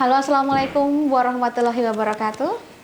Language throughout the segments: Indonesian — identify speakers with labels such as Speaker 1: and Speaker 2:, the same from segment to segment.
Speaker 1: Halo, Assalamualaikum warahmatullahi wabarakatuh.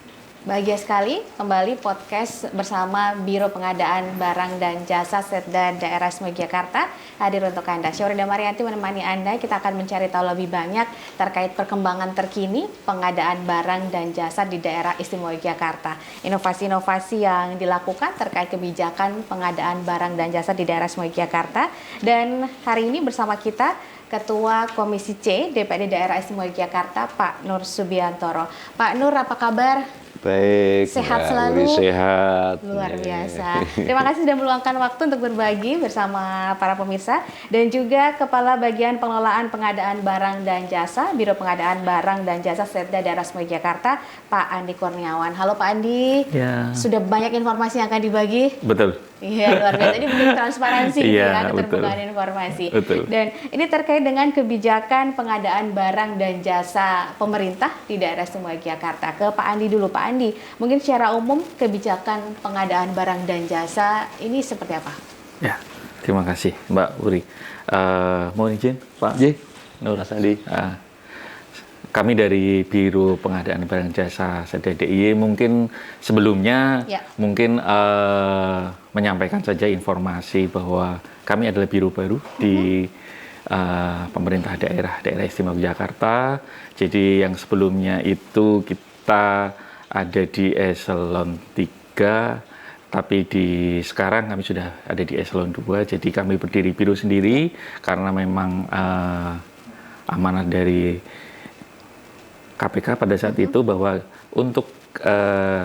Speaker 1: Bahagia sekali kembali podcast bersama Biro Pengadaan Barang dan Jasa Setda Daerah Istimewa Yogyakarta hadir untuk Anda. Syahrida Marianti menemani Anda. Kita akan mencari tahu lebih banyak terkait perkembangan terkini pengadaan barang dan jasa di Daerah Istimewa Yogyakarta. Inovasi-inovasi yang dilakukan terkait kebijakan pengadaan barang dan jasa di Daerah Istimewa Yogyakarta. Dan hari ini bersama kita Ketua Komisi C DPRD Daerah Istimewa Yogyakarta, Pak Nur Subiantoro. Pak Nur, apa kabar?
Speaker 2: Baik,
Speaker 1: Sehat selalu.
Speaker 2: Sehat.
Speaker 1: Luar biasa. Terima kasih sudah meluangkan waktu untuk berbagi bersama para pemirsa dan juga Kepala Bagian Pengelolaan Pengadaan Barang dan Jasa Biro Pengadaan Barang dan Jasa Setda Daerah Istimewa Yogyakarta, Pak Andi Kurniawan. Halo Pak Andi.
Speaker 3: Ya.
Speaker 1: Sudah banyak informasi yang akan dibagi.
Speaker 2: Betul.
Speaker 1: Iya, luar biasa. Ini bentuk transparansi,
Speaker 2: Iya,
Speaker 1: keterbukaan informasi.
Speaker 2: Betul.
Speaker 1: Dan ini terkait dengan kebijakan pengadaan barang dan jasa pemerintah di Daerah Istimewa Yogyakarta. Ke Pak Andi dulu, Pak Andi. Mungkin secara umum kebijakan pengadaan barang dan jasa ini seperti apa?
Speaker 3: Ya, terima kasih Mbak Uri. Mohon izin Pak Nur Sandi. Kami dari Biro Pengadaan Barang Jasa Setda DIY mungkin sebelumnya mungkin menyampaikan saja informasi bahwa kami adalah biro baru di pemerintah daerah Istimewa Yogyakarta. Jadi yang sebelumnya itu kita ada di eselon 3, tapi sekarang kami sudah ada di eselon 2. Jadi kami berdiri biro sendiri karena memang amanat dari KPK pada saat itu bahwa untuk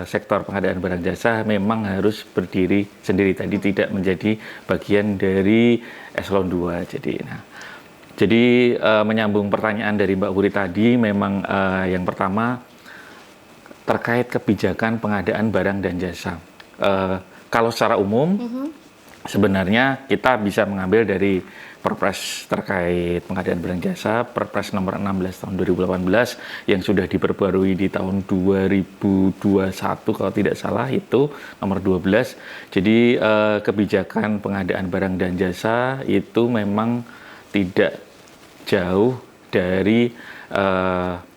Speaker 3: sektor pengadaan barang jasa memang harus berdiri sendiri, tadi tidak menjadi bagian dari eselon 2. Jadi menyambung pertanyaan dari Mbak Wuri tadi, memang yang pertama terkait kebijakan pengadaan barang dan jasa. Kalau secara umum sebenarnya kita bisa mengambil dari Perpres terkait pengadaan barang jasa, Perpres nomor 16 tahun 2018 yang sudah diperbarui di tahun 2021 kalau tidak salah, itu nomor 12. Jadi kebijakan pengadaan barang dan jasa itu memang tidak jauh dari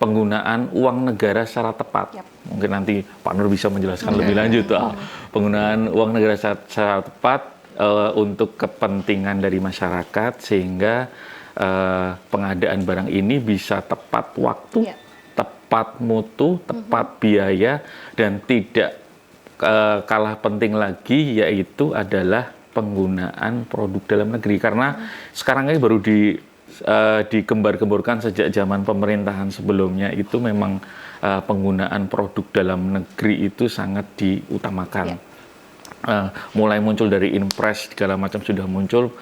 Speaker 3: penggunaan uang negara secara tepat. Mungkin nanti Pak Nur bisa menjelaskan lebih lanjut. Penggunaan uang negara secara tepat untuk kepentingan dari masyarakat, sehingga pengadaan barang ini bisa tepat waktu, tepat mutu, tepat biaya, dan tidak kalah penting lagi yaitu adalah penggunaan produk dalam negeri. Karena sekarang ini baru digembar-gemborkan sejak zaman pemerintahan sebelumnya itu memang penggunaan produk dalam negeri itu sangat diutamakan. Mulai muncul dari Inpres segala macam sudah muncul,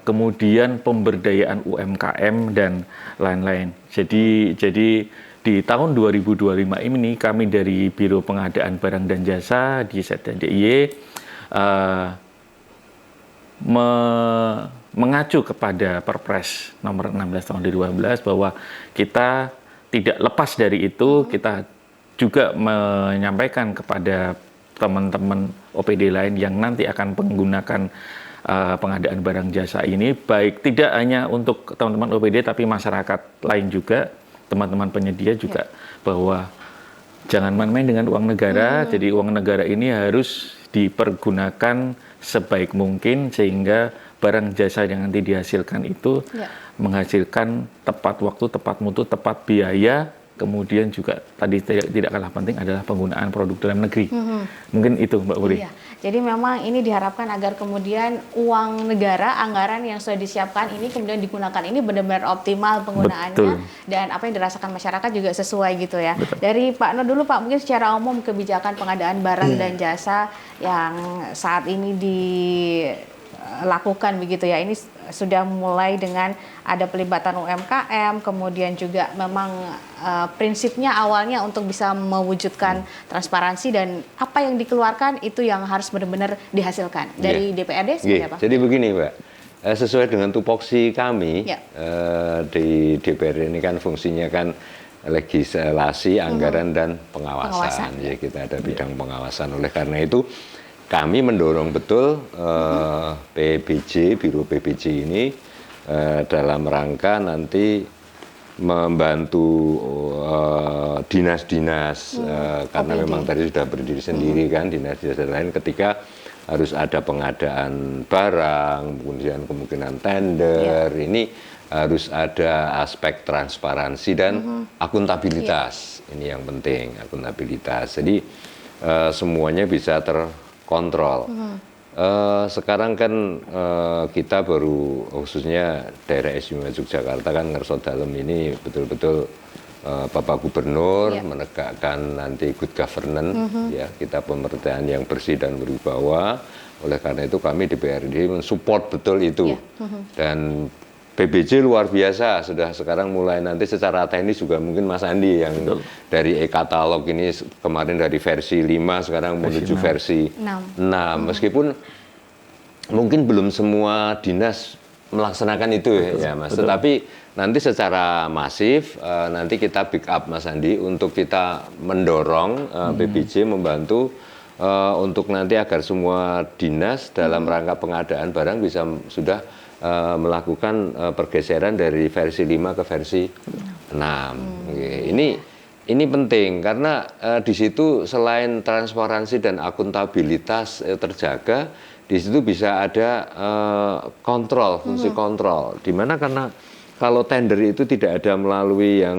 Speaker 3: kemudian pemberdayaan UMKM dan lain-lain. Jadi di tahun 2025 ini kami dari Biro Pengadaan Barang dan Jasa di Setda DIY mengacu kepada Perpres nomor 16 tahun 2012 bahwa kita tidak lepas dari itu, kita juga menyampaikan kepada teman-teman OPD lain yang nanti akan menggunakan pengadaan barang jasa ini, baik tidak hanya untuk teman-teman OPD tapi masyarakat lain juga, teman-teman penyedia juga, bahwa jangan main-main dengan uang negara. Jadi uang negara ini harus dipergunakan sebaik mungkin sehingga barang jasa yang nanti dihasilkan itu menghasilkan tepat waktu, tepat mutu, tepat biaya. Kemudian juga tadi tidak kalah penting adalah penggunaan produk dalam negeri. Mungkin itu Mbak Wuri.
Speaker 1: Iya. Jadi memang ini diharapkan agar kemudian uang negara, anggaran yang sudah disiapkan ini kemudian digunakan ini benar-benar optimal penggunaannya. Betul. Dan apa yang dirasakan masyarakat juga sesuai gitu ya. Betul. Dari Pak Nur dulu Pak, mungkin secara umum kebijakan pengadaan barang dan jasa yang saat ini dilakukan begitu ya, ini sudah mulai dengan ada pelibatan UMKM, kemudian juga memang prinsipnya awalnya untuk bisa mewujudkan transparansi dan apa yang dikeluarkan itu yang harus benar-benar dihasilkan. Dari DPRD seperti apa?
Speaker 2: Jadi begini Mbak, sesuai dengan tupoksi kami di DPRD ini kan fungsinya kan legislasi, anggaran dan pengawasan. Ya, kita ada bidang pengawasan. Oleh karena itu kami mendorong betul PBJ, Biro PBJ ini dalam rangka nanti membantu dinas-dinas karena memang tadi sudah berdiri sendiri kan dinas-dinas lain ketika harus ada pengadaan barang, kemudian kemungkinan tender, ini harus ada aspek transparansi dan akuntabilitas. Ini yang penting, akuntabilitas. Jadi semuanya bisa terkontrol. Sekarang kan kita baru khususnya daerah istimewa Yogyakarta kan ngersot dalam ini betul-betul Bapak Gubernur menegakkan nanti good governance ya, kita pemerintahan yang bersih dan berwibawa. Oleh karena itu kami DPRD mensupport betul itu. Dan PBJ luar biasa, sudah sekarang mulai nanti secara teknis juga mungkin Mas Andi yang dari e-katalog ini kemarin dari versi 5 sekarang menuju versi 6. Meskipun mungkin belum semua dinas melaksanakan itu ya Mas, tetapi nanti secara masif nanti kita pick up Mas Andi untuk kita mendorong PBJ membantu untuk nanti agar semua dinas dalam rangka pengadaan barang bisa sudah melakukan pergeseran dari versi 5 ke versi 6. Ini penting karena di situ selain transparansi dan akuntabilitas terjaga, di situ bisa ada kontrol, fungsi kontrol. Di mana karena kalau tender itu tidak ada melalui yang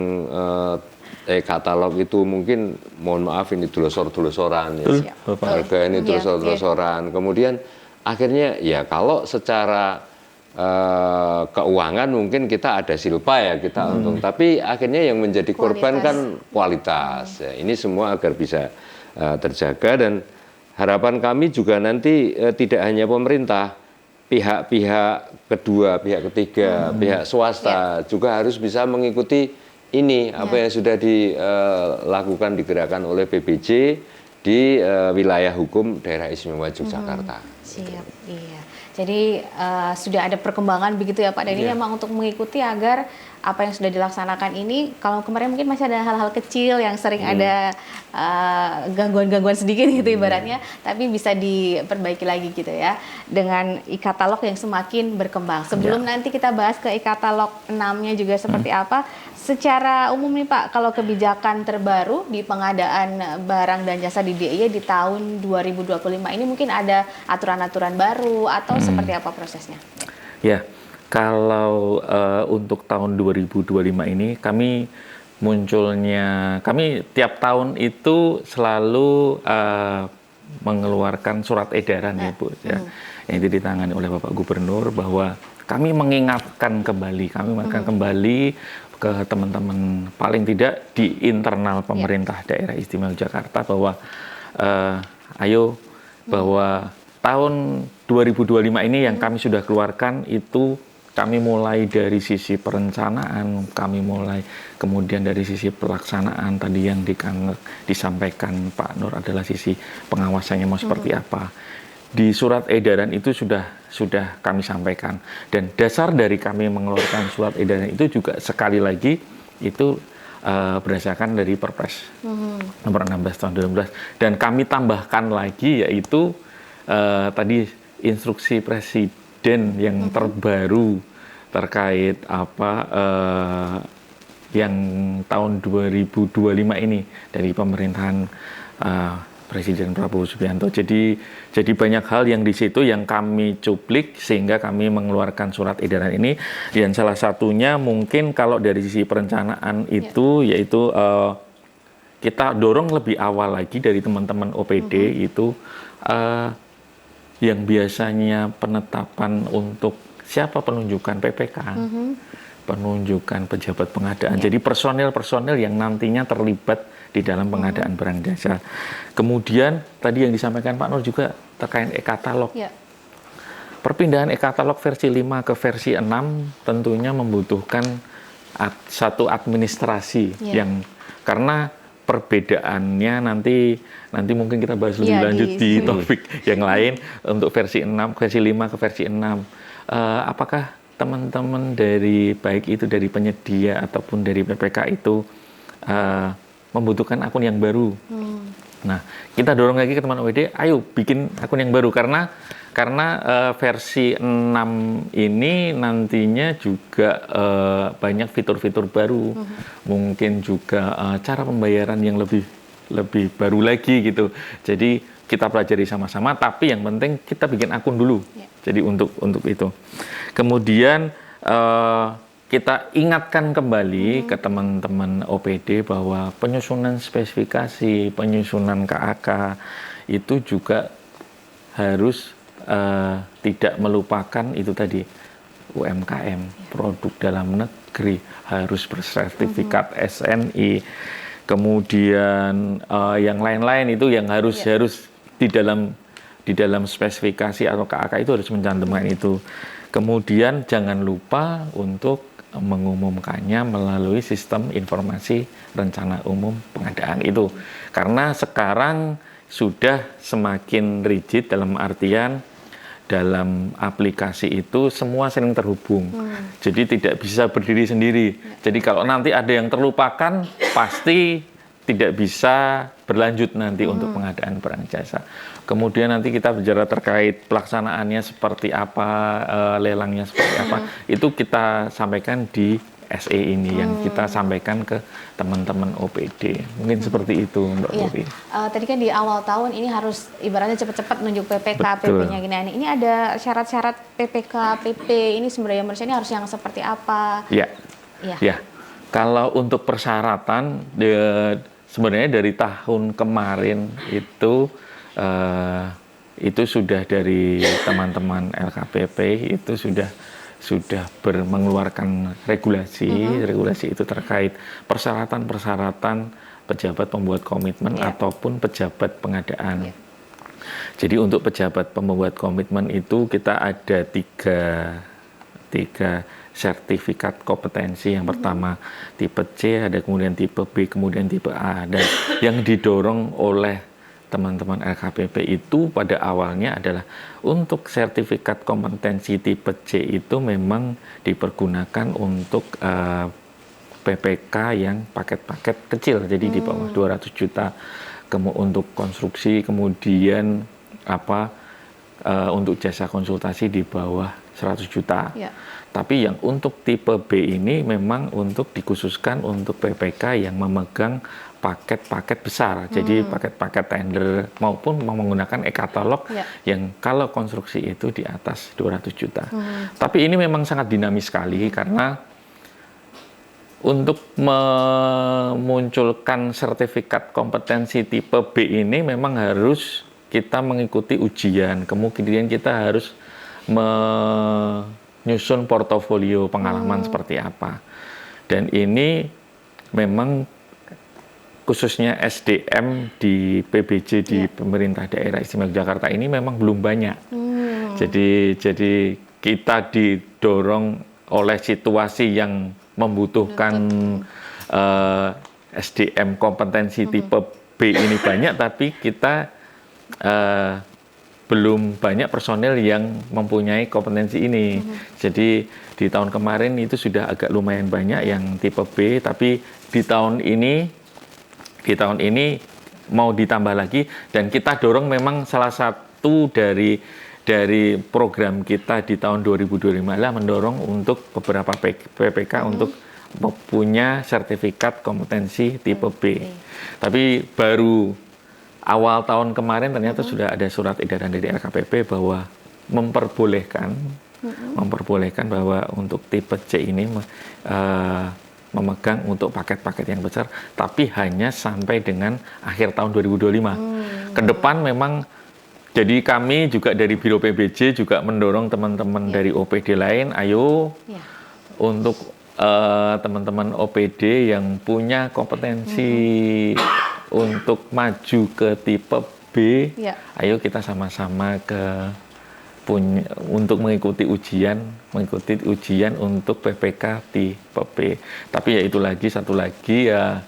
Speaker 2: katalog itu mungkin mohon maaf ini dulosor-dulosoran ya. Harga ini dulosor-dulosoran. Kemudian akhirnya ya kalau secara keuangan mungkin kita ada silpa ya kita untung, tapi akhirnya yang menjadi korban kan kualitas. Ya, ini semua agar bisa terjaga dan harapan kami juga nanti tidak hanya pemerintah, pihak-pihak kedua, pihak ketiga, pihak swasta juga harus bisa mengikuti ini apa yang sudah dilakukan digerakkan oleh PBJ di wilayah hukum daerah istimewa Yogyakarta.
Speaker 1: Siap, iya. Jadi sudah ada perkembangan begitu ya Pak, dan ini memang untuk mengikuti agar apa yang sudah dilaksanakan ini, kalau kemarin mungkin masih ada hal-hal kecil yang sering ada gangguan-gangguan sedikit gitu ibaratnya, tapi bisa diperbaiki lagi gitu ya, dengan e-katalog yang semakin berkembang. Sebelum nanti kita bahas ke e-katalog 6-nya juga seperti apa, secara umum nih Pak, kalau kebijakan terbaru di pengadaan barang dan jasa di DIY di tahun 2025 ini mungkin ada aturan-aturan baru atau seperti apa prosesnya?
Speaker 3: Ya, kalau untuk tahun 2025 ini kami tiap tahun itu selalu mengeluarkan surat edaran ya Bu, ya, yang itu ditangani oleh Bapak Gubernur bahwa kami mengingatkan kembali ke teman-teman paling tidak di internal pemerintah daerah istimewa Jakarta bahwa bahwa tahun 2025 ini yang kami sudah keluarkan itu kami mulai dari sisi perencanaan, kami mulai kemudian dari sisi pelaksanaan tadi yang disampaikan Pak Nur adalah sisi pengawasannya mau seperti apa. Di surat edaran itu sudah kami sampaikan, dan dasar dari kami mengeluarkan surat edaran itu juga sekali lagi itu berdasarkan dari Perpres nomor 16 tahun 2012, dan kami tambahkan lagi yaitu tadi instruksi Presiden yang terbaru terkait yang tahun 2025 ini dari pemerintahan Presiden Prabowo Subianto. Jadi banyak hal yang di situ yang kami cuplik sehingga kami mengeluarkan surat edaran ini. Dan salah satunya mungkin kalau dari sisi perencanaan itu yaitu kita dorong lebih awal lagi dari teman-teman OPD itu yang biasanya penetapan untuk siapa penunjukan PPK, penunjukan pejabat pengadaan. Jadi personel-personel yang nantinya terlibat di dalam pengadaan barang jasa. Kemudian tadi yang disampaikan Pak Nur juga terkait e-katalog. Perpindahan e-katalog versi 5 ke versi 6 tentunya membutuhkan satu administrasi yang karena perbedaannya nanti mungkin kita bahas lebih lanjut di topik yang lain untuk versi 6, versi 5 ke versi 6. Apakah teman-teman dari baik itu dari penyedia ataupun dari PPK itu membutuhkan akun yang baru Nah, kita dorong lagi ke teman OPD, ayo bikin akun yang baru karena versi 6 ini nantinya juga banyak fitur-fitur baru, mungkin juga cara pembayaran yang lebih baru lagi gitu. Jadi kita pelajari sama-sama, tapi yang penting kita bikin akun dulu. Jadi untuk itu. Kemudian kita ingatkan kembali ke teman-teman OPD bahwa penyusunan spesifikasi, penyusunan KAK itu juga harus tidak melupakan itu tadi UMKM, produk dalam negeri harus bersertifikat SNI. Kemudian yang lain-lain itu yang harus di dalam spesifikasi atau KAK itu harus mencantumkan itu. Kemudian jangan lupa untuk mengumumkannya melalui sistem informasi rencana umum pengadaan itu. Karena sekarang sudah semakin rigid dalam artian dalam aplikasi itu semua sering terhubung. Jadi tidak bisa berdiri sendiri. Jadi kalau nanti ada yang terlupakan pasti tidak bisa berlanjut nanti untuk pengadaan barang jasa. Kemudian nanti kita bicara terkait pelaksanaannya seperti apa, lelangnya seperti apa, itu kita sampaikan di SE ini yang kita sampaikan ke teman-teman OPD. Mungkin seperti itu, Mbak Putri.
Speaker 1: Tadi kan di awal tahun ini harus ibaratnya cepat-cepat nunjuk PPK, PP-nya gini. Ini ada syarat-syarat PPK, PP ini sebenarnya menurut saya ini harus yang seperti apa? Ya.
Speaker 3: Kalau untuk persyaratan sebenarnya dari tahun kemarin itu sudah dari teman-teman LKPP itu sudah mengeluarkan regulasi itu terkait persyaratan pejabat pembuat komitmen ataupun pejabat pengadaan. Jadi untuk pejabat pembuat komitmen itu kita ada tiga sertifikat kompetensi. Yang pertama tipe C, ada kemudian tipe B, kemudian tipe A. Dan yang didorong oleh teman-teman LKPP itu pada awalnya adalah untuk sertifikat kompetensi tipe C itu memang dipergunakan untuk PPK yang paket-paket kecil, jadi di bawah 200 juta untuk konstruksi, kemudian untuk jasa konsultasi di bawah 100 juta. Tapi yang untuk tipe B ini memang untuk dikhususkan untuk PPK yang memegang paket-paket besar, jadi paket-paket tender maupun menggunakan e-katalog yang kalau konstruksi itu di atas 200 juta. Tapi ini memang sangat dinamis sekali karena untuk memunculkan sertifikat kompetensi tipe B ini memang harus kita mengikuti ujian, kemudian kita harus menyusun portofolio pengalaman seperti apa. Dan ini memang khususnya SDM di PBJ di Pemerintah Daerah Istimewa Yogyakarta ini memang belum banyak. Jadi kita didorong oleh situasi yang membutuhkan SDM kompetensi tipe B ini banyak, tapi kita belum banyak personel yang mempunyai kompetensi ini. Jadi di tahun kemarin itu sudah agak lumayan banyak yang tipe B, tapi di tahun ini mau ditambah lagi, dan kita dorong memang salah satu dari program kita di tahun 2025 adalah mendorong untuk beberapa PPK untuk punya sertifikat kompetensi tipe B. Tapi baru awal tahun kemarin ternyata sudah ada surat edaran dari LKPP bahwa memperbolehkan bahwa untuk tipe C ini memegang untuk paket-paket yang besar, tapi hanya sampai dengan akhir tahun 2025. Ke depan memang, jadi kami juga dari Biro PBJ juga mendorong teman-teman dari OPD lain, ayo untuk teman-teman OPD yang punya kompetensi untuk maju ke tipe B, ayo kita sama-sama untuk mengikuti ujian untuk PPK tipe B. Tapi ya itu satu lagi ya,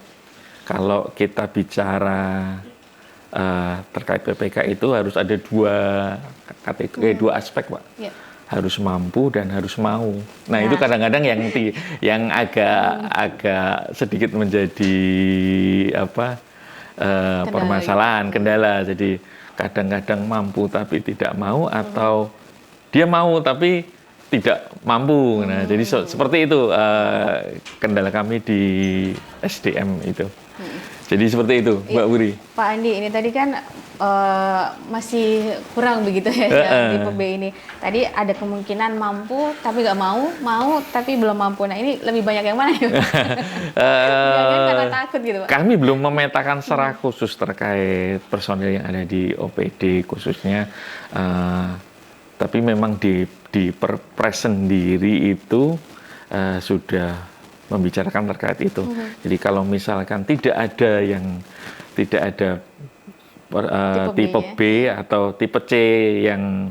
Speaker 3: kalau kita bicara terkait PPK itu harus ada dua aspek, Pak. Harus mampu dan harus mau. Nah, itu kadang-kadang yang agak sedikit menjadi permasalahan, kendala. Jadi kadang-kadang mampu tapi tidak mau, atau dia mau tapi tidak mampu. Nah, jadi seperti itu kendala kami di SDM itu. Jadi seperti itu, Mbak Wuri.
Speaker 1: Pak Andi, ini tadi kan masih kurang begitu ya tipe B ini. Tadi ada kemungkinan mampu tapi nggak mau, mau tapi belum mampu. Nah, ini lebih banyak yang mana ya? Jangan karena takut gitu, Pak.
Speaker 3: Kami belum memetakan secara khusus terkait personil yang ada di OPD khususnya. Tapi memang di Perpres sendiri itu sudah membicarakan terkait itu. Jadi kalau misalkan tidak ada tipe B atau tipe C yang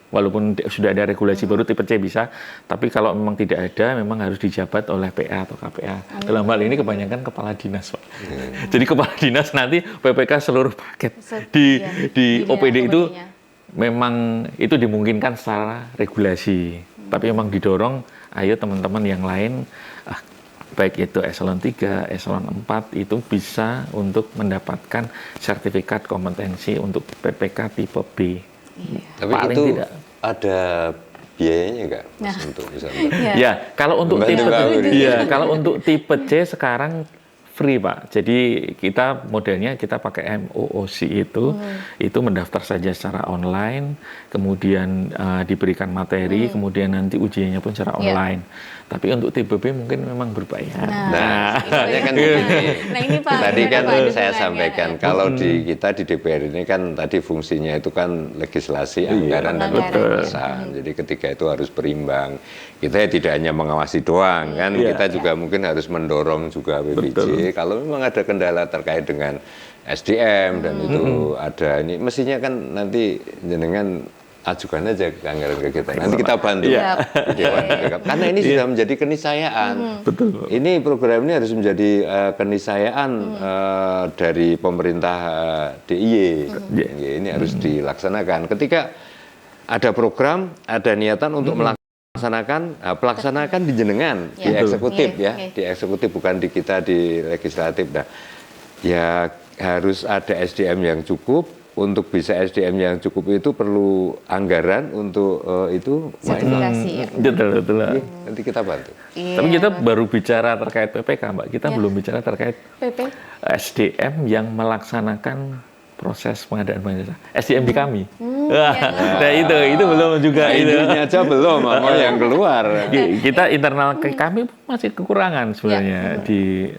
Speaker 3: walaupun sudah ada regulasi baru tipe C bisa, tapi kalau memang tidak ada, memang harus dijabat oleh PA atau KPA. Dalam hal ini kebanyakan kepala dinas, Pak. Jadi kepala dinas nanti PPK seluruh paket di OPD itu memang itu dimungkinkan secara regulasi. Tapi memang didorong, ayo teman-teman yang lain, baik itu eselon 3, eselon 4 itu bisa untuk mendapatkan sertifikat kompetensi untuk PPK tipe B.
Speaker 2: Tapi
Speaker 3: paling
Speaker 2: itu
Speaker 3: tidak
Speaker 2: ada biayanya nggak untuk misalnya?
Speaker 3: Ya, kalau untuk tipe C sekarang free, Pak. Jadi kita modelnya kita pakai MOOC itu mendaftar saja secara online, kemudian diberikan materi, kemudian nanti ujiannya pun secara online. Tapi untuk tipe B mungkin memang berbayar.
Speaker 2: Nah, soalnya kan ini Pak, tadi kan saya sampaikan kalau di kita di DPR ini kan tadi fungsinya itu kan legislasi, anggaran dan pengawasan. Jadi ketika itu harus berimbang. Kita tidak hanya mengawasi doang kan, kita juga mungkin harus mendorong juga BPJ. Kalau memang ada kendala terkait dengan SDM dan itu ada ini, mestinya kan nanti jenengan ajukan aja ke anggaran ke kita. Nanti kita bantu Dewan PPK. Karena ini sudah menjadi keniscayaan.
Speaker 3: Betul.
Speaker 2: Ini program ini harus menjadi keniscayaan dari pemerintah DIY. Ini harus dilaksanakan. Ketika ada program, ada niatan untuk pelaksanakan di jenengan, di eksekutif di eksekutif, bukan di kita di legislatif. Nah, ya harus ada SDM yang cukup. Untuk bisa SDM yang cukup itu perlu anggaran untuk itu.
Speaker 1: Sertifikasi.
Speaker 3: Betul.
Speaker 2: Nanti kita bantu.
Speaker 3: Tapi kita baru bicara terkait PPK, Mbak. Kita belum bicara terkait SDM yang melaksanakan proses pengadaan barang jasa. SDM di kami. Nah itu belum juga itu.
Speaker 2: Ini aja belum, mau yang keluar.
Speaker 3: Kita internal kami masih kekurangan sebenarnya di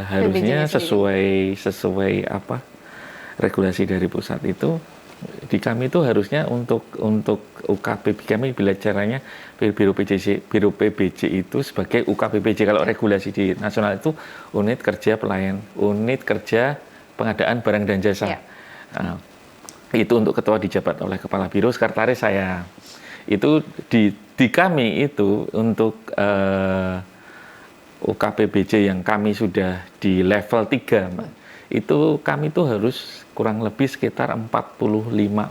Speaker 3: harusnya sesuai apa regulasi dari pusat itu. Di kami itu harusnya untuk UKPBJ kami bila caranya Biro PBJ itu sebagai UKPBJ. Kalau regulasi di nasional itu unit kerja pengadaan barang dan jasa. Nah, itu untuk ketua dijabat oleh kepala biro, sekretaris saya. Itu di kami itu untuk UKPBJ yang kami sudah di level 3, Mbak. Itu kami tuh harus kurang lebih sekitar 45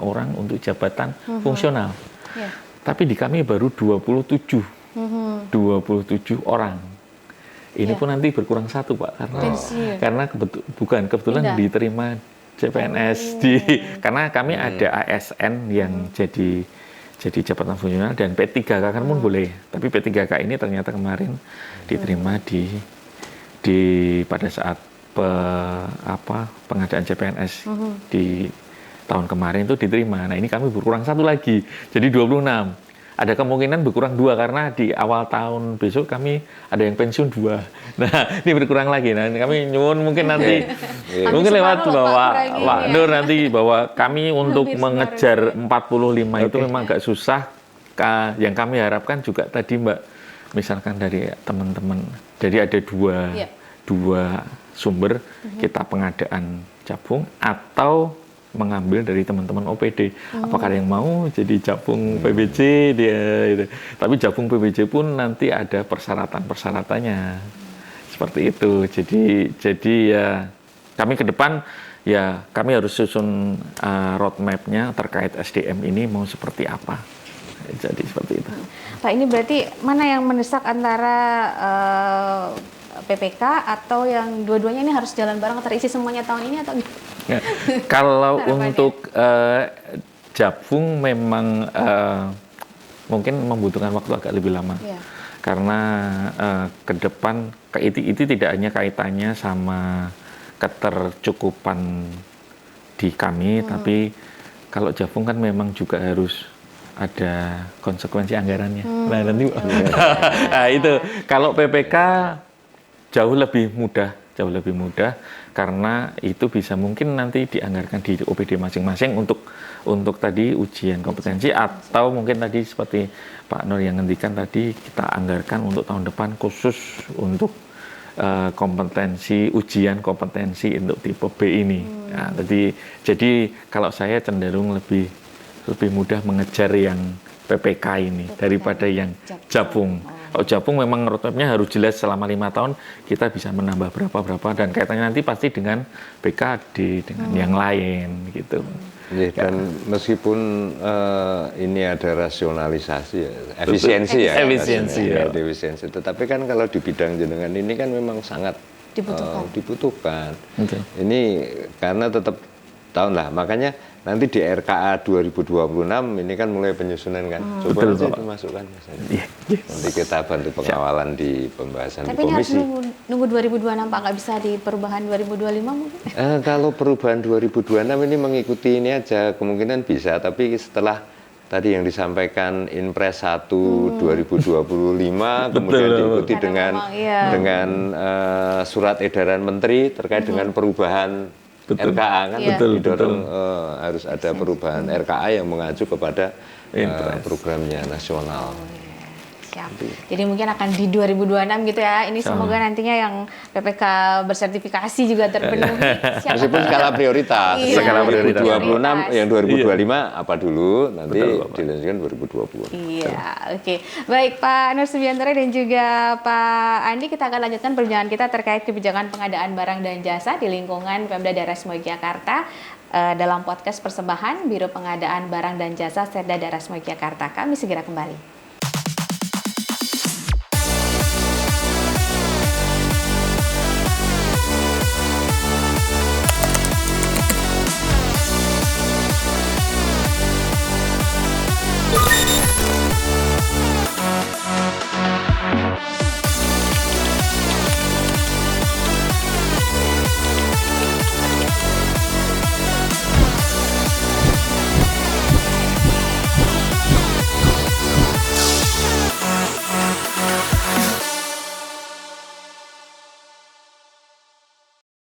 Speaker 3: orang untuk jabatan fungsional. Tapi di kami baru 27 orang. Ini pun nanti berkurang satu, Pak, karena kebetulan diterima CPNS karena kami ada ASN yang jadi jabatan fungsional dan P3K kan pun boleh. Tapi P3K ini ternyata kemarin diterima pada saat pengadaan CPNS di tahun kemarin itu diterima. Nah, ini kami berkurang satu lagi, jadi 26. Ada kemungkinan berkurang 2 karena di awal tahun besok kami ada yang pensiun 2. Nah, ini berkurang lagi. Nah, kami nyuwun mungkin nanti mungkin lewat Pak Nur nanti bahwa kami untuk mengejar 45 itu memang agak susah. Yang kami harapkan juga tadi, Mbak, misalkan dari teman-teman, jadi ada dua sumber kita pengadaan cabung atau mengambil dari teman-teman OPD. Apakah ada yang mau jadi cabung PBJ dia itu. Tapi cabung PBJ pun nanti ada persyaratan-persyaratannya. Seperti itu. Jadi ya kami ke depan ya kami harus susun roadmap-nya terkait SDM ini mau seperti apa. Jadi seperti itu.
Speaker 1: Pak, ini berarti mana yang mendesak antara PPK atau yang dua-duanya ini harus jalan bareng terisi semuanya tahun ini atau
Speaker 3: ya. Kalau untuk Japung memang mungkin membutuhkan waktu agak lebih lama. Karena ke depan itu tidak hanya kaitannya sama ketercukupan di kami, tapi kalau Japung kan memang juga harus ada konsekuensi anggarannya. Nah, nanti nah, itu kalau PPK jauh lebih mudah karena itu bisa mungkin nanti dianggarkan di OPD masing-masing untuk tadi ujian kompetensi, atau mungkin tadi seperti Pak Nur yang ngendikan tadi, kita anggarkan untuk tahun depan khusus untuk ujian kompetensi untuk tipe B ini. Nah, jadi kalau saya cenderung lebih mudah mengejar yang PPK ini daripada yang Japung. Kalau Japung memang roadmap-nya harus jelas selama 5 tahun kita bisa menambah berapa dan kaitannya nanti pasti dengan BKD dengan yang lain gitu.
Speaker 2: Dan meskipun ini ada rasionalisasi, efisiensi, tetapi kan kalau di bidang jenengan ini kan memang sangat dibutuhkan. Ini karena tetap tahun lah, makanya nanti di RKA 2026 ini kan mulai penyusunan kan. Coba aja dimasukkan. Nanti kita bantu pengawalan di pembahasan di komisi.
Speaker 1: Tapi ini harus nunggu 2026 Pak, nggak bisa di perubahan 2025 mungkin?
Speaker 2: Kalau perubahan 2026 ini mengikuti ini aja, kemungkinan bisa, tapi setelah tadi yang disampaikan Inpres 1 2025 kemudian diikuti dengan surat edaran menteri terkait dengan perubahan RKA kan, didorong harus ada perubahan RKA yang mengacu kepada programnya nasional.
Speaker 1: Siap. Jadi mungkin akan di 2026 gitu ya. Ini semoga nantinya yang PPK bersertifikasi juga terpenuhi.
Speaker 2: Meskipun skala prioritas. Skala prioritas 2026, yang 2025 apa dulu, nanti dilanjutkan 2020.
Speaker 1: Iya, oke. Baik Pak Nur Subiantoro dan juga Pak Andi, kita akan lanjutkan perbincangan kita terkait kebijakan pengadaan barang dan jasa di lingkungan Pemda Daerah Istimewa Yogyakarta dalam podcast persembahan Biro Pengadaan Barang dan Jasa Setda Daerah Istimewa Yogyakarta. Kami segera kembali.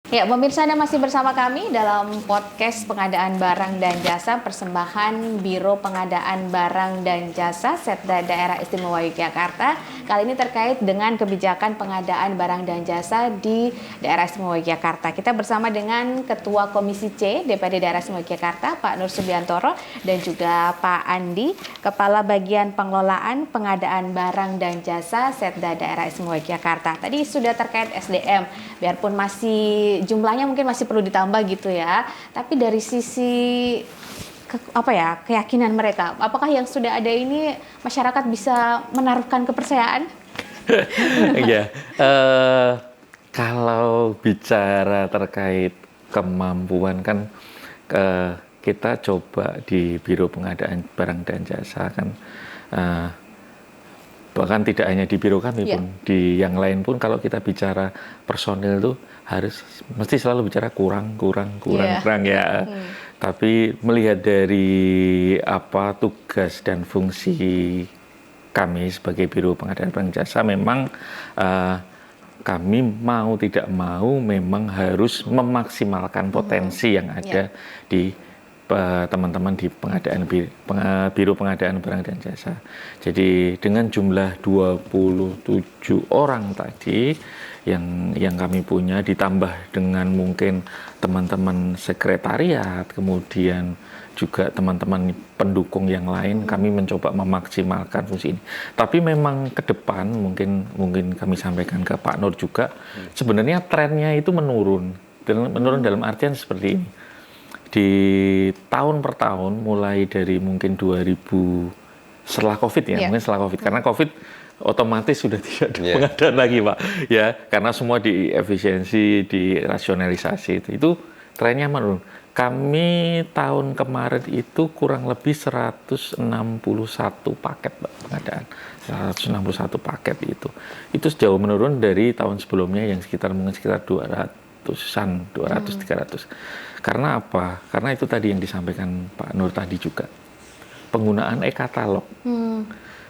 Speaker 1: Ya, pemirsa, Anda masih bersama kami dalam podcast pengadaan barang dan jasa persembahan Biro Pengadaan Barang dan Jasa Setda Daerah Istimewa Yogyakarta. Kali ini terkait dengan kebijakan pengadaan barang dan jasa di Daerah Istimewa Yogyakarta. Kita bersama dengan Ketua Komisi C DPRD Daerah Istimewa Yogyakarta, Pak Nur Subiantoro, dan juga Pak Andi, Kepala Bagian Pengelolaan Pengadaan Barang dan Jasa Setda Daerah Istimewa Yogyakarta. Tadi sudah terkait SDM, biarpun masih jumlahnya mungkin masih perlu ditambah gitu ya. Tapi dari sisi keyakinan mereka, apakah yang sudah ada ini masyarakat bisa menaruhkan kepercayaan?
Speaker 3: Iya. Kalau bicara terkait kemampuan kan kita coba di Biro Pengadaan Barang dan Jasa kan bahkan tidak hanya di biro kami pun, di yang lain pun kalau kita bicara personil itu mesti selalu bicara kurang ya. Tapi melihat dari apa tugas dan fungsi kami sebagai Biro Pengadaan Barang Jasa, memang kami mau tidak mau memang harus memaksimalkan potensi yang ada di teman-teman di Biro Pengadaan Barang dan Jasa. Jadi dengan jumlah 27 orang tadi yang kami punya, ditambah dengan mungkin teman-teman sekretariat, kemudian juga teman-teman pendukung yang lain, kami mencoba memaksimalkan fungsi ini. Tapi memang ke depan mungkin kami sampaikan ke Pak Nur juga, sebenarnya trennya itu menurun dalam artian seperti ini. Di tahun per tahun, mulai dari mungkin 2011 setelah COVID ya, mungkin setelah COVID. Karena COVID otomatis sudah tidak ada pengadaan lagi, Pak. Ya, karena semua diefisiensi, dirasionalisasi itu trennya menurun. Kami tahun kemarin itu kurang lebih 161 paket, Pak, pengadaan. 161 paket itu. Itu sejauh menurun dari tahun sebelumnya yang sekitar 200-an, 200-300. Karena apa? Karena itu tadi yang disampaikan Pak Nur tadi juga. Penggunaan e-katalog.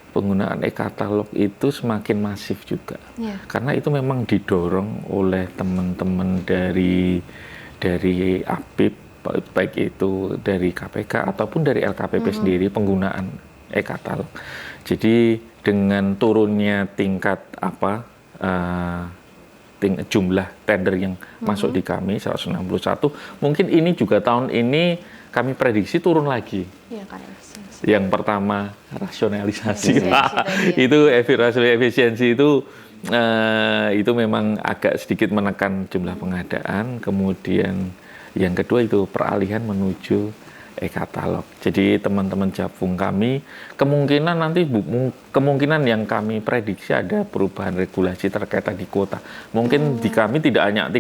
Speaker 3: Penggunaan e-katalog itu semakin masif juga. Karena itu memang didorong oleh teman-teman dari APIP, baik itu dari KPK ataupun dari LKPP sendiri, penggunaan e-katalog. Jadi dengan turunnya tingkat jumlah tender yang masuk di kami 161, mungkin ini juga tahun ini kami prediksi turun lagi. Ya, yang pertama rasionalisasi, itu efisiensi itu memang agak sedikit menekan jumlah pengadaan. Kemudian yang kedua itu peralihan menuju e-katalog. Jadi teman-teman Japung kami kemungkinan yang kami prediksi ada perubahan regulasi terkait tadi kuota. Mungkin di kami tidak 45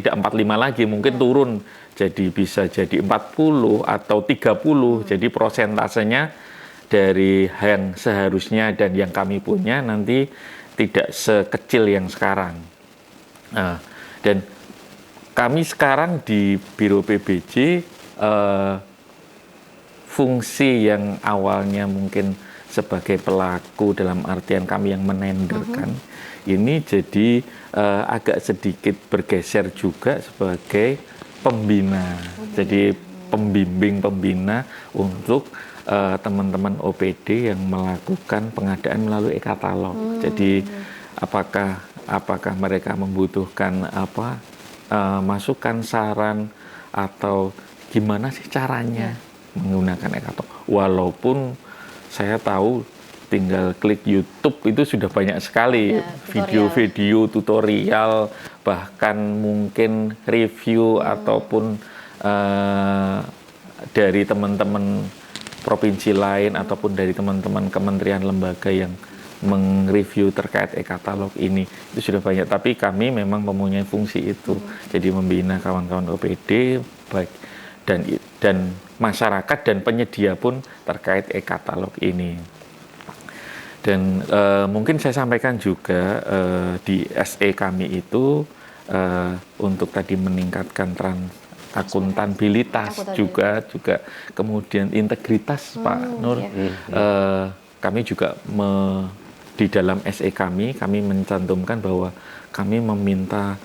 Speaker 3: lagi, mungkin turun jadi bisa jadi 40 atau 30. Jadi prosentasenya dari yang seharusnya dan yang kami punya nanti tidak sekecil yang sekarang. Dan kami sekarang di Biro PBJ fungsi yang awalnya mungkin sebagai pelaku dalam artian kami yang menenderkan ini jadi agak sedikit bergeser juga sebagai pembina. Jadi pembimbing pembina untuk teman-teman OPD yang melakukan pengadaan melalui e-katalog. Jadi apakah mereka membutuhkan masukan, saran, atau gimana sih caranya menggunakan e-katalog. Walaupun saya tahu tinggal klik YouTube itu sudah banyak sekali video-video tutorial, bahkan mungkin review ataupun dari teman-teman provinsi lain ataupun dari teman-teman kementerian lembaga yang mereview terkait e-katalog ini itu sudah banyak, tapi kami memang mempunyai fungsi itu. Jadi membina kawan-kawan OPD baik dan masyarakat dan penyedia pun terkait e-katalog ini. Dan mungkin saya sampaikan juga di SE kami itu untuk tadi meningkatkan akuntabilitas juga kemudian integritas, Pak Nur. Kami juga di dalam SE kami mencantumkan bahwa kami meminta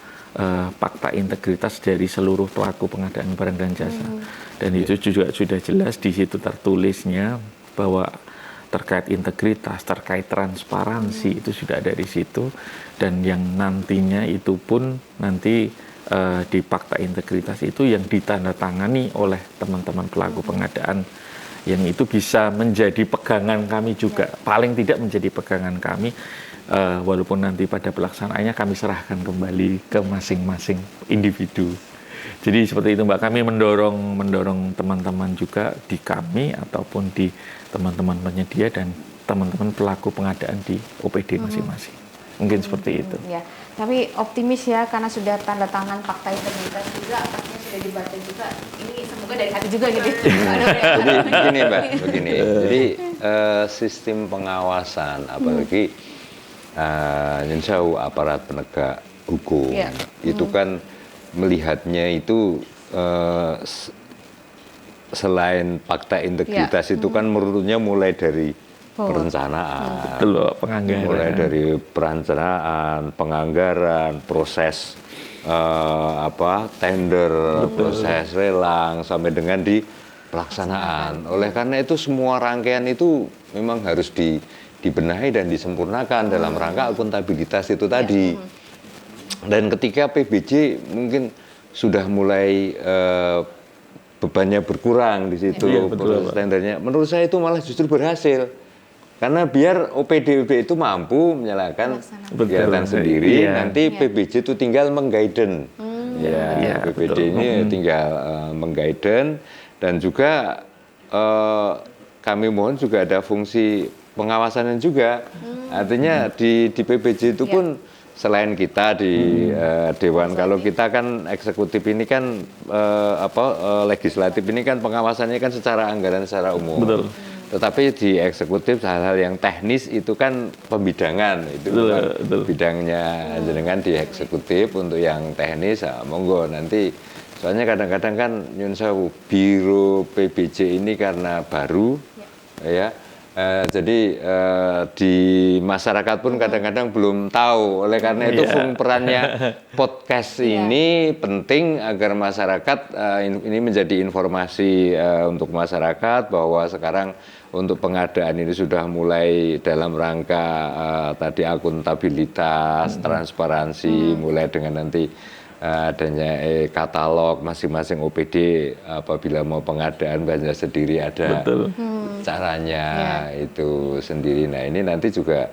Speaker 3: fakta integritas dari seluruh pelaku pengadaan barang dan jasa. Dan itu juga sudah jelas di situ tertulisnya bahwa terkait integritas, terkait transparansi itu sudah ada di situ. Dan yang nantinya itu pun nanti di fakta integritas itu yang ditandatangani oleh teman-teman pelaku pengadaan, yang itu bisa menjadi pegangan kami juga, paling tidak menjadi pegangan kami, walaupun nanti pada pelaksanaannya kami serahkan kembali ke masing-masing individu. Jadi seperti itu, Mbak, kami mendorong teman-teman juga di kami ataupun di teman-teman penyedia dan teman-teman pelaku pengadaan di OPD masing-masing. Mungkin seperti itu.
Speaker 1: Ya, tapi optimis ya karena sudah tanda tangan fakta integritas juga, apakah sudah dibaca juga. Ini semoga dari hati juga gitu.
Speaker 2: Jadi begini, Mbak, begini. Jadi sistem pengawasan, apalagi jauh aparat penegak hukum, itu kan melihatnya itu selain fakta integritas itu kan menurutnya mulai dari perencanaan, mulai dari perencanaan, penganggaran, proses tender, proses lelang sampai dengan di pelaksanaan. Oleh karena itu semua rangkaian itu memang harus dibenahi dan disempurnakan dalam rangka akuntabilitas itu tadi. Dan ketika PBJ mungkin sudah mulai bebannya berkurang di situ, proses tendernya, menurut saya itu malah justru berhasil. Karena biar OPD itu mampu menyalakan kegiatan sendiri, nanti PBJ itu tinggal mengguiden. PBJ ini tinggal mengguiden, dan juga kami mohon juga ada fungsi pengawasannya juga. Artinya di PBJ itu pun selain kita di Dewan, kalau kita kan eksekutif ini kan legislatif ini kan pengawasannya kan secara anggaran secara umum.
Speaker 3: Betul.
Speaker 2: Tetapi di eksekutif hal-hal yang teknis itu kan pembidangan, itu kan bidangnya jenengan di eksekutif. Untuk yang teknis monggo nanti, soalnya kadang-kadang kan nyun sewu biro PBJ ini karena baru ya. Jadi di masyarakat pun kadang-kadang belum tahu. Oleh karena itu perannya podcast ini penting agar masyarakat ini menjadi informasi untuk masyarakat bahwa sekarang untuk pengadaan ini sudah mulai dalam rangka tadi akuntabilitas, transparansi, mulai dengan nanti adanya katalog masing-masing OPD apabila mau pengadaan belanja sendiri ada caranya itu sendiri. Nah ini nanti juga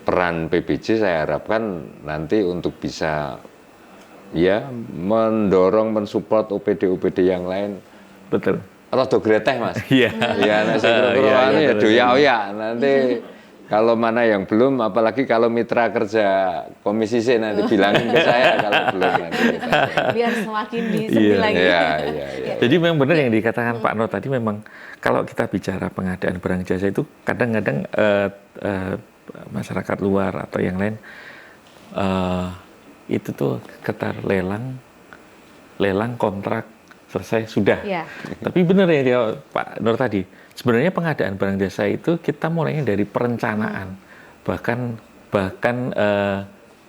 Speaker 2: peran PBJ saya harapkan nanti untuk bisa ya mendorong, mensupport OPD-OPD yang lain.
Speaker 3: Betul.
Speaker 2: Rada greteh Mas.
Speaker 3: Iya.
Speaker 2: Ya nek sing kro-kroane ya doya-oya nanti. Kalau mana yang belum, apalagi kalau mitra kerja Komisi C nanti bilangin ke saya kalau belum nanti.
Speaker 1: Biar semakin disedih lagi.
Speaker 2: Iya.
Speaker 3: Jadi memang benar yang dikatakan Pak Nur tadi, memang kalau kita bicara pengadaan barang jasa itu kadang-kadang masyarakat luar atau yang lain itu tuh ketar lelang kontrak selesai sudah.
Speaker 1: Ya.
Speaker 3: Tapi benar ya dia, Pak Nur tadi, sebenarnya pengadaan barang jasa itu kita mulainya dari perencanaan, bahkan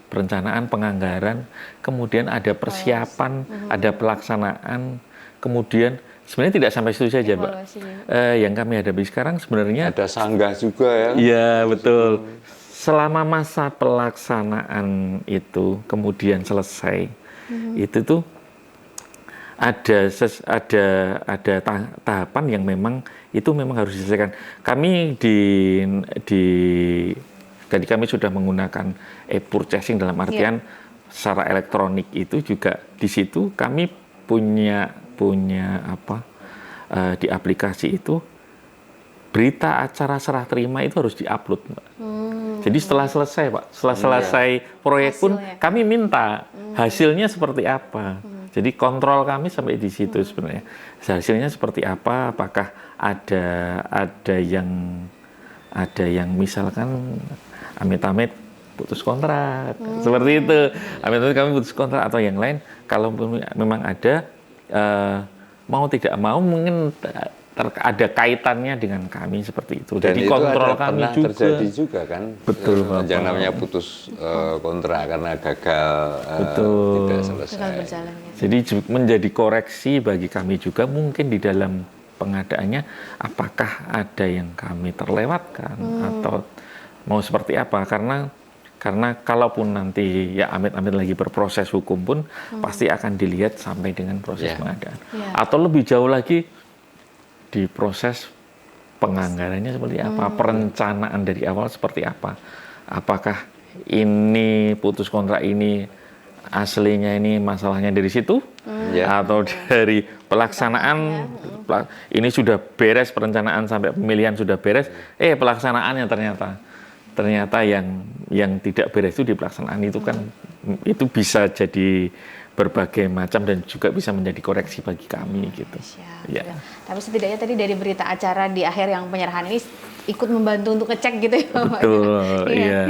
Speaker 3: perencanaan, penganggaran, kemudian ada persiapan, ada pelaksanaan, kemudian sebenarnya tidak sampai situ saja, Pak. Yang kami hadapi sekarang sebenarnya
Speaker 2: ada sanggah juga ya.
Speaker 3: Iya, betul. Selama masa pelaksanaan itu kemudian selesai, itu tuh ada tahapan yang memang harus diselesaikan. Kami jadi kami sudah menggunakan e-purchasing dalam artian secara elektronik, itu juga di situ kami punya di aplikasi itu berita acara serah terima itu harus diupload, Mbak. Jadi setelah selesai, Pak, selesai proyek pun kami minta hasilnya seperti apa. Jadi kontrol kami sampai di situ sebenarnya. Hasilnya seperti apa? Apakah ada yang misalkan amit-amit putus kontrak, seperti itu. Amit-amit kami putus kontrak atau yang lain. Kalau memang ada, mau tidak mau mungkin ada kaitannya dengan kami seperti itu.
Speaker 2: Dan
Speaker 3: jadi
Speaker 2: itu
Speaker 3: kontrol
Speaker 2: ada
Speaker 3: kami
Speaker 2: pernah
Speaker 3: juga
Speaker 2: terjadi juga kan.
Speaker 3: Betul,
Speaker 2: yang namanya putus kontrak karena gagal tidak selesai.
Speaker 1: Gagal berjalan, ya.
Speaker 3: Jadi menjadi koreksi bagi kami juga mungkin di dalam pengadaannya, apakah ada yang kami terlewatkan atau mau seperti apa, karena kalaupun nanti ya amit-amit lagi berproses hukum pun pasti akan dilihat sampai dengan proses pengadaan. Atau lebih jauh lagi di proses penganggarannya seperti apa, perencanaan dari awal seperti apa. Apakah ini putus kontrak ini aslinya ini masalahnya dari situ atau dari pelaksanaan ini sudah beres, perencanaan sampai pemilihan sudah beres, pelaksanaannya ternyata yang tidak beres itu di pelaksanaan itu kan itu bisa jadi berbagai macam dan juga bisa menjadi koreksi bagi kami gitu.
Speaker 1: Ya. Tapi setidaknya tadi dari berita acara di akhir yang penyerahan ini ikut membantu untuk ngecek gitu ya, Pak.
Speaker 3: Betul, iya.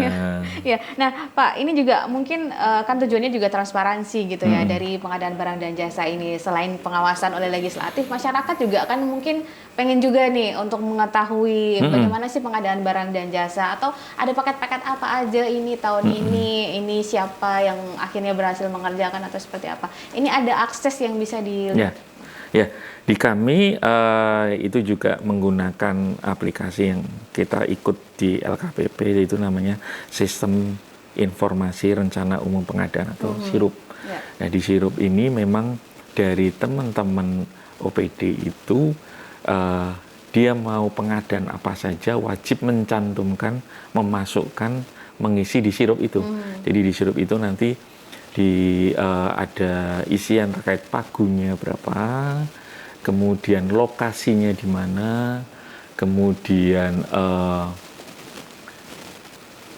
Speaker 1: Ya. Nah, Pak, ini juga mungkin kan tujuannya juga transparansi gitu ya dari pengadaan barang dan jasa ini. Selain pengawasan oleh legislatif, masyarakat juga kan mungkin pengen juga nih untuk mengetahui bagaimana sih pengadaan barang dan jasa, atau ada paket-paket apa aja ini tahun ini siapa yang akhirnya berhasil mengerjakan atau seperti apa. Ini ada akses yang bisa dilihat.
Speaker 3: Ya, di kami itu juga menggunakan aplikasi yang kita ikut di LKPP, yaitu namanya Sistem Informasi Rencana Umum Pengadaan atau SIRUP. Nah, di SIRUP ini memang dari teman-teman OPD itu dia mau pengadaan apa saja wajib mencantumkan, memasukkan, mengisi di SIRUP itu. Jadi di SIRUP itu nanti ada isian terkait pagunya berapa, kemudian lokasinya di mana, kemudian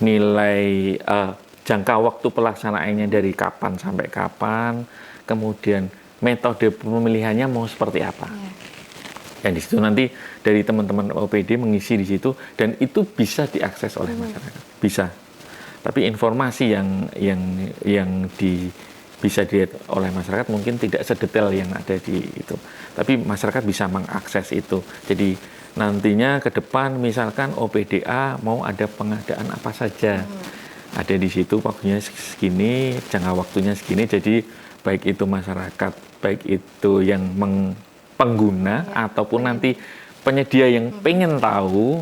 Speaker 3: nilai jangka waktu pelaksanaannya dari kapan sampai kapan, kemudian metode pemilihannya mau seperti apa. Dan di situ nanti dari teman-teman OPD mengisi di situ, dan itu bisa diakses oleh masyarakat, bisa. Tapi informasi yang bisa dilihat oleh masyarakat mungkin tidak sedetail yang ada di itu. Tapi masyarakat bisa mengakses itu. Jadi nantinya ke depan misalkan OPDA mau ada pengadaan apa saja, ada di situ waktunya segini, jangka waktunya segini. Jadi baik itu masyarakat, baik itu yang pengguna ataupun nanti penyedia yang pengen tahu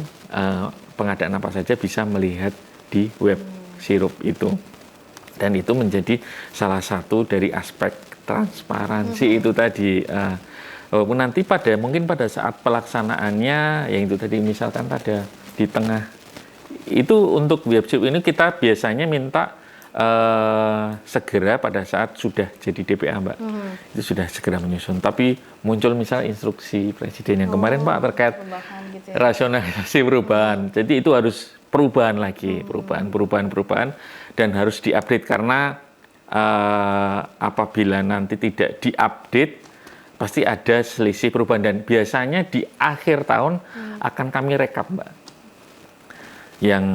Speaker 3: pengadaan apa saja bisa melihat di web Sirup itu. Dan itu menjadi salah satu dari aspek transparansi itu tadi. Walaupun nanti mungkin pada saat pelaksanaannya yang itu tadi misalkan ada di tengah itu, untuk web Sirup ini kita biasanya minta segera pada saat sudah jadi DPA, Mbak. Itu sudah segera menyusun. Tapi muncul misal instruksi Presiden yang kemarin, Pak, terkait gitu ya, rasionalisasi perubahan. Jadi itu harus perubahan lagi, perubahan, dan harus diupdate karena apabila nanti tidak diupdate pasti ada selisih perubahan, dan biasanya di akhir tahun akan kami rekap, Mbak, yang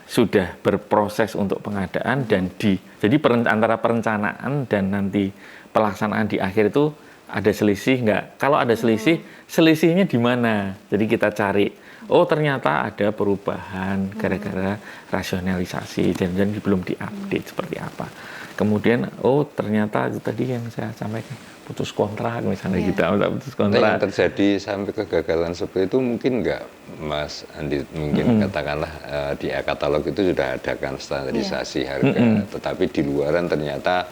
Speaker 3: sudah berproses untuk pengadaan dan jadi antara perencanaan dan nanti pelaksanaan di akhir itu ada selisih nggak? Kalau ada selisihnya di mana? Jadi kita cari, oh ternyata ada perubahan gara-gara rasionalisasi dan belum diupdate seperti apa. Kemudian oh ternyata itu tadi yang saya sampaikan, putus kontrak misalnya, kita putus kontrak.
Speaker 2: Nah, yang terjadi sampai kegagalan seperti itu mungkin nggak, Mas Andi, mungkin katakanlah di e-katalog itu sudah ada kan standarisasi harga, tetapi di luaran ternyata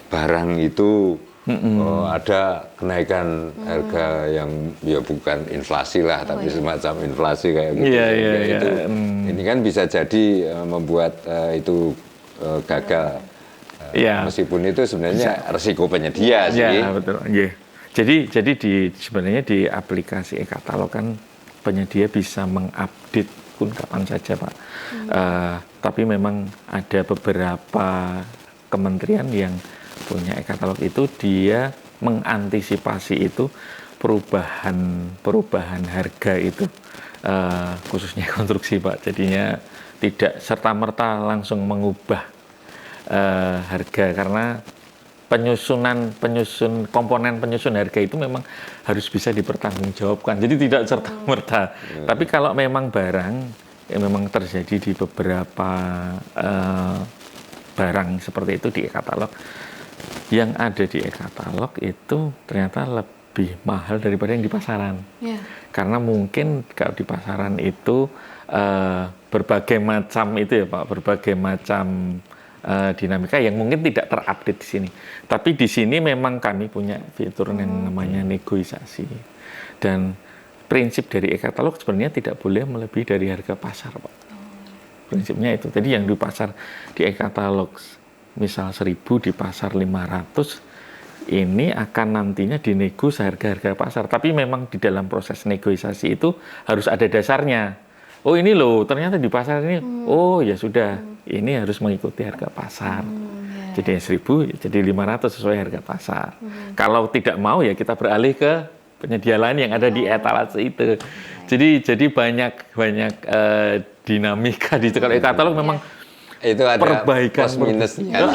Speaker 2: barang itu ada kenaikan harga yang ya bukan inflasi lah, tapi semacam inflasi kayak gitu. Itu ini kan bisa jadi membuat itu gagal. Meskipun itu sebenarnya resiko penyedia sih.
Speaker 3: Ya, betul. Jadi sebenarnya di aplikasi e-katalog kan penyedia bisa mengupdate pun kapan saja, Pak. Tapi memang ada beberapa kementerian yang punya e-katalog itu, dia mengantisipasi itu perubahan harga itu, khususnya konstruksi, Pak. Jadinya tidak serta-merta langsung mengubah harga, karena komponen penyusun harga itu memang harus bisa dipertanggungjawabkan. Jadi tidak serta-merta. Tapi kalau memang barang yang memang terjadi di beberapa barang seperti itu di e-katalog, yang ada di e-katalog itu ternyata lebih mahal daripada yang di pasaran. Karena mungkin kalau di pasaran itu berbagai macam itu ya, Pak, berbagai macam dinamika yang mungkin tidak terupdate di sini. Tapi di sini memang kami punya fitur yang namanya negosiasi. Dan prinsip dari e-katalog sebenarnya tidak boleh melebihi dari harga pasar, Pak. Prinsipnya itu. Jadi yang di pasar di e-katalog misal 1.000, di pasar 500, ini akan nantinya dinego seharga-harga pasar. Tapi memang di dalam proses negosiasi itu harus ada dasarnya. Oh ini loh, ternyata di pasar ini, oh ya sudah, ini harus mengikuti harga pasar. Jadi 1.000, jadi 500 sesuai harga pasar. Kalau tidak mau ya kita beralih ke penyedia lain yang ada di etalase itu. Jadi banyak dinamika di situ. Kalau e-katalog memang
Speaker 2: itu ada
Speaker 3: perbaikan
Speaker 2: plus minusnya.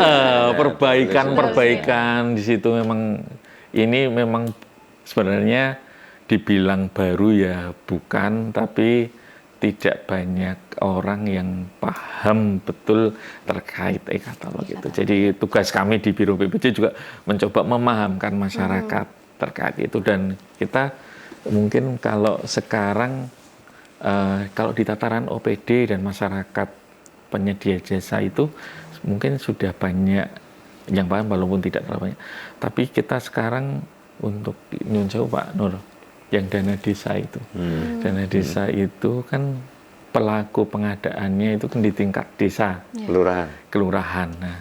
Speaker 3: Perbaikan di situ memang, ini memang sebenarnya dibilang baru ya bukan, tapi tidak banyak orang yang paham betul terkait e-katalog itu. Jadi tugas kami di Biro PPJ juga mencoba memahamkan masyarakat terkait itu. Dan kita mungkin kalau sekarang kalau di tataran OPD dan masyarakat penyedia jasa itu mungkin sudah banyak yang paham walaupun tidak terlalu banyak. Tapi kita sekarang untuk nyun sewu, Pak Nur, yang dana desa itu. Dana desa itu kan pelaku pengadaannya itu kan di tingkat desa, kelurahan. Nah,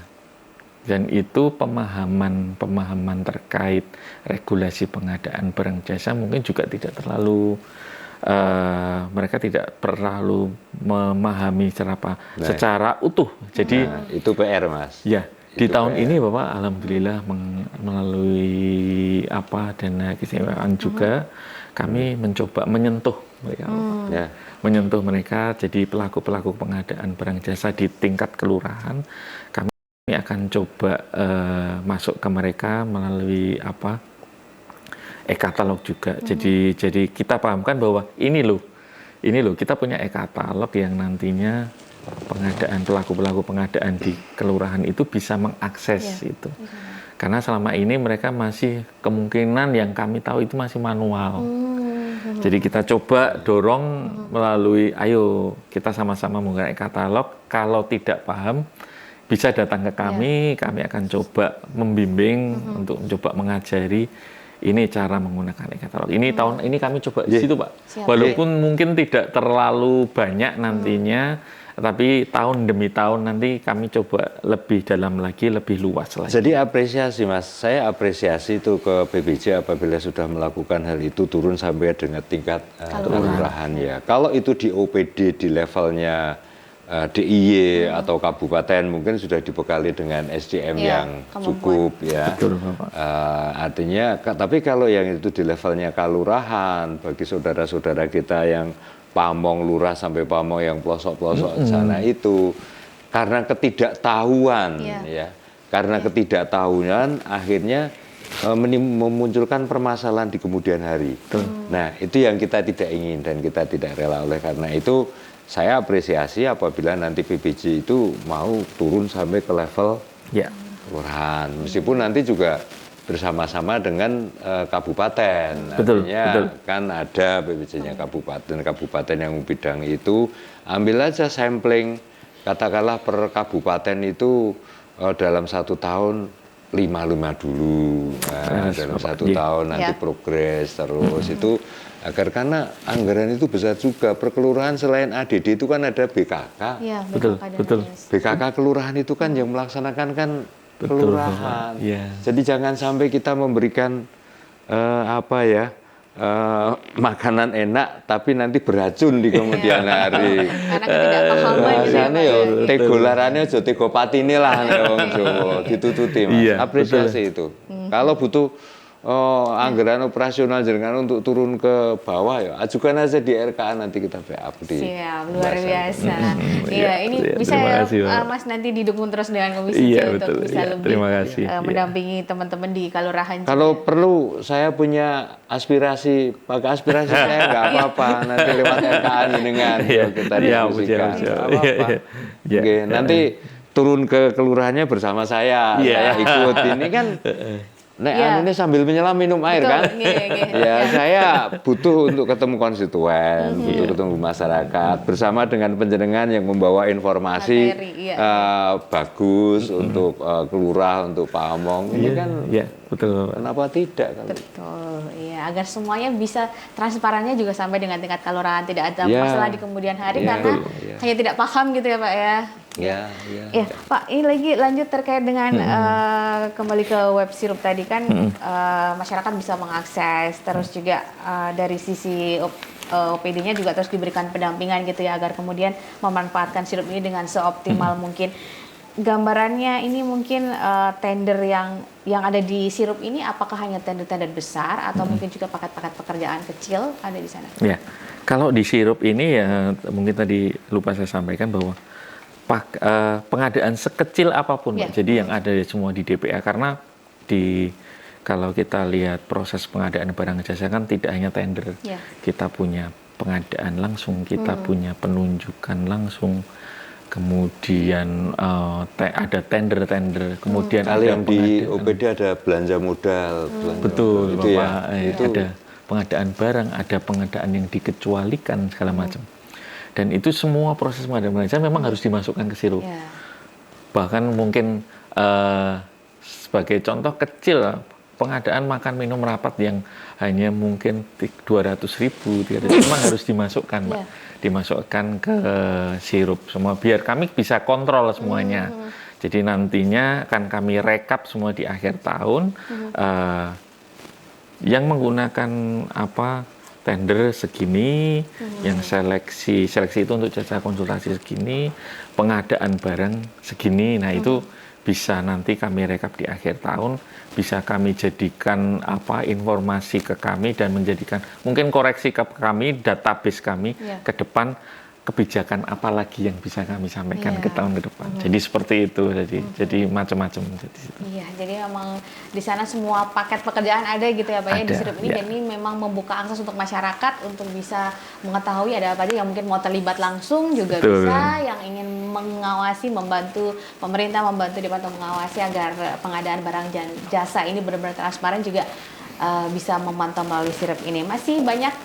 Speaker 3: dan itu pemahaman terkait regulasi pengadaan barang jasa mungkin juga tidak terlalu mereka tidak terlalu memahami secara utuh. Jadi
Speaker 2: itu PR, Mas.
Speaker 3: Ya, di tahun ini Bapak alhamdulillah melalui dana keistimewaan juga kami mencoba menyentuh mereka. Menyentuh mereka jadi pelaku-pelaku pengadaan barang jasa di tingkat kelurahan. Kami akan coba masuk ke mereka melalui e-katalog juga. Jadi kita pahamkan bahwa ini loh kita punya e-katalog yang nantinya pelaku-pelaku pengadaan di kelurahan itu bisa mengakses itu. Karena selama ini mereka masih kemungkinan yang kami tahu itu masih manual. Jadi kita coba dorong melalui, ayo kita sama-sama menggunakan e-katalog. Kalau tidak paham bisa datang ke kami akan coba membimbing untuk mencoba mengajari ini cara menggunakan e-katalog. Ini tahun ini kami coba di situ, Pak. Walaupun mungkin tidak terlalu banyak nantinya, tapi tahun demi tahun nanti kami coba lebih dalam lagi, lebih luas lagi.
Speaker 2: Jadi apresiasi, Mas. Saya apresiasi itu ke BPJ apabila sudah melakukan hal itu turun sampai dengan tingkat kelurahan ya. Kalau itu di OPD di levelnya DIY atau kabupaten mungkin sudah dibekali dengan SDM yang cukup ya.
Speaker 3: Betul, Bapak.
Speaker 2: Artinya, tapi kalau yang itu di levelnya kelurahan, bagi saudara-saudara kita yang Pamong lurah sampai Pamong yang pelosok-pelosok sana itu karena ketidaktahuan karena ketidaktahuan akhirnya memunculkan permasalahan di kemudian hari. Nah, itu yang kita tidak ingin dan kita tidak rela. Oleh karena itu saya apresiasi apabila nanti PPJ itu mau turun sampai ke level kelurahan, meskipun nanti juga bersama-sama dengan kabupaten. Artinya kan ada BPJ-nya kabupaten yang bidang itu, ambil aja sampling, katakanlah per kabupaten itu dalam 1 tahun 5 dulu, dalam 1 tahun nanti progres terus itu agar karena anggaran itu besar juga. Per kelurahan selain ADD itu kan ada BKK.
Speaker 3: Betul.
Speaker 2: BKK kelurahan itu kan yang melaksanakan kan kelurahan. Jadi jangan sampai kita memberikan makanan enak tapi nanti beracun di kemudian hari.
Speaker 1: Karena ketidakpahaman gitu ya.
Speaker 2: Tegolarane aja tego patine lah wong Jawa ditututi, Mas. Apresiasi itu. Kalau butuh anggaran operasional jenengan untuk turun ke bawah ya ajukan aja di RKA, nanti kita backup di.
Speaker 1: Siap, luar biasa. Iya, ini bisa Mas nanti didukung terus dengan Komisi C untuk bisa lebih mendampingi teman-teman di kelurahan.
Speaker 2: Kalau perlu saya punya aspirasi, pakai aspirasi saya nggak apa-apa, nanti lewat RKA jenengan kita diskusikan. Oke, nanti turun ke kelurahannya bersama saya ikut ini kan. Ini sambil menyelam minum air kan? Ya, saya butuh untuk ketemu konstituen, butuh ketemu masyarakat bersama dengan penjenengan yang membawa informasi bagus untuk kelurah, untuk Pamong. Ini kan betul. Kenapa tidak?
Speaker 1: Betul, iya. Agar semuanya bisa transparannya juga sampai dengan tingkat kelurahan, tidak ada masalah di kemudian hari karena hanya tidak paham gitu ya Pak ya.
Speaker 2: Ya,
Speaker 1: Pak, ini lagi lanjut terkait dengan kembali ke web sirup tadi kan masyarakat bisa mengakses, terus juga dari sisi OPD-nya juga terus diberikan pendampingan gitu ya agar kemudian memanfaatkan sirup ini dengan seoptimal mungkin. Gambarannya ini mungkin tender yang ada di sirup ini apakah hanya tender-tender besar atau mungkin juga paket-paket pekerjaan kecil ada di sana?
Speaker 3: Ya, kalau di sirup ini ya mungkin tadi lupa saya sampaikan bahwa pengadaan sekecil apapun, jadi yang ada semua di DPA karena kalau kita lihat proses pengadaan barang jasa kan tidak hanya tender, kita punya pengadaan langsung, kita punya penunjukan langsung, kemudian ada tender, kemudian ada
Speaker 2: yang di OPD ada belanja modal,
Speaker 3: betul, itu ada pengadaan barang, ada pengadaan yang dikecualikan segala macam. Dan itu semua proses pengadaan barang jasa memang harus dimasukkan ke sirup. Bahkan mungkin sebagai contoh kecil, pengadaan makan minum rapat yang hanya mungkin 200.000, memang harus dimasukkan, Mbak. Dimasukkan ke sirup semua, biar kami bisa kontrol semuanya. Jadi nantinya akan kami rekap semua di akhir tahun, yang menggunakan tender segini, yang seleksi itu untuk jasa konsultasi segini, pengadaan barang segini. Nah, itu bisa nanti kami rekap di akhir tahun, bisa kami jadikan informasi ke kami dan menjadikan mungkin koreksi ke kami, database kami ke depan, kebijakan apa lagi yang bisa kami sampaikan ke tahun ke depan. Jadi seperti itu, jadi macam-macam.
Speaker 1: Iya, jadi memang di sana semua paket pekerjaan ada gitu ya Pak ya di Sirup ini. Jadi memang membuka akses untuk masyarakat untuk bisa mengetahui ada apa aja yang mungkin mau terlibat langsung juga bisa, yang ingin mengawasi, membantu pemerintah, membantu Departemen mengawasi agar pengadaan barang dan jasa ini benar-benar transparan juga bisa memantau melalui Sirup ini. Masih banyak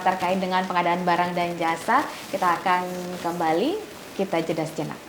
Speaker 1: terkait dengan pengadaan barang dan jasa. Kita akan kembali, kita jeda sejenak.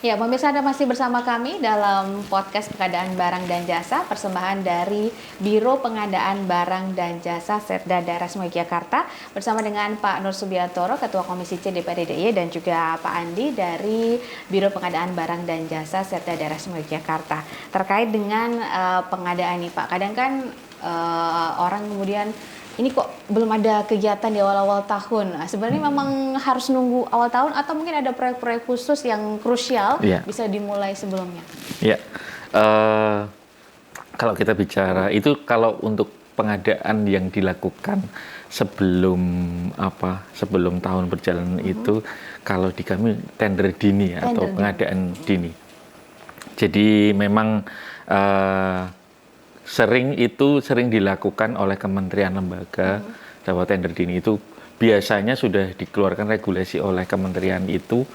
Speaker 1: Ya, pemirsa, Anda masih bersama kami dalam podcast pengadaan barang dan jasa, persembahan dari Biro Pengadaan Barang dan Jasa Setda Daerah Istimewa Yogyakarta, bersama dengan Pak Nur Subiantoro, Ketua Komisi C DPRD DIY, dan juga Pak Andi dari Biro Pengadaan Barang dan Jasa Setda Daerah Istimewa Yogyakarta. Terkait dengan pengadaan ini, Pak, kadang kan orang kemudian ini kok belum ada kegiatan di awal-awal tahun. Nah, sebenarnya memang harus nunggu awal tahun atau mungkin ada proyek-proyek khusus yang krusial bisa dimulai sebelumnya?
Speaker 3: Ya, kalau kita bicara itu kalau untuk pengadaan yang dilakukan sebelum tahun berjalan itu kalau di kami tender dini atau pengadaan dini. Jadi memang sering dilakukan oleh kementerian lembaga bahwa tender dini itu biasanya sudah dikeluarkan regulasi oleh kementerian itu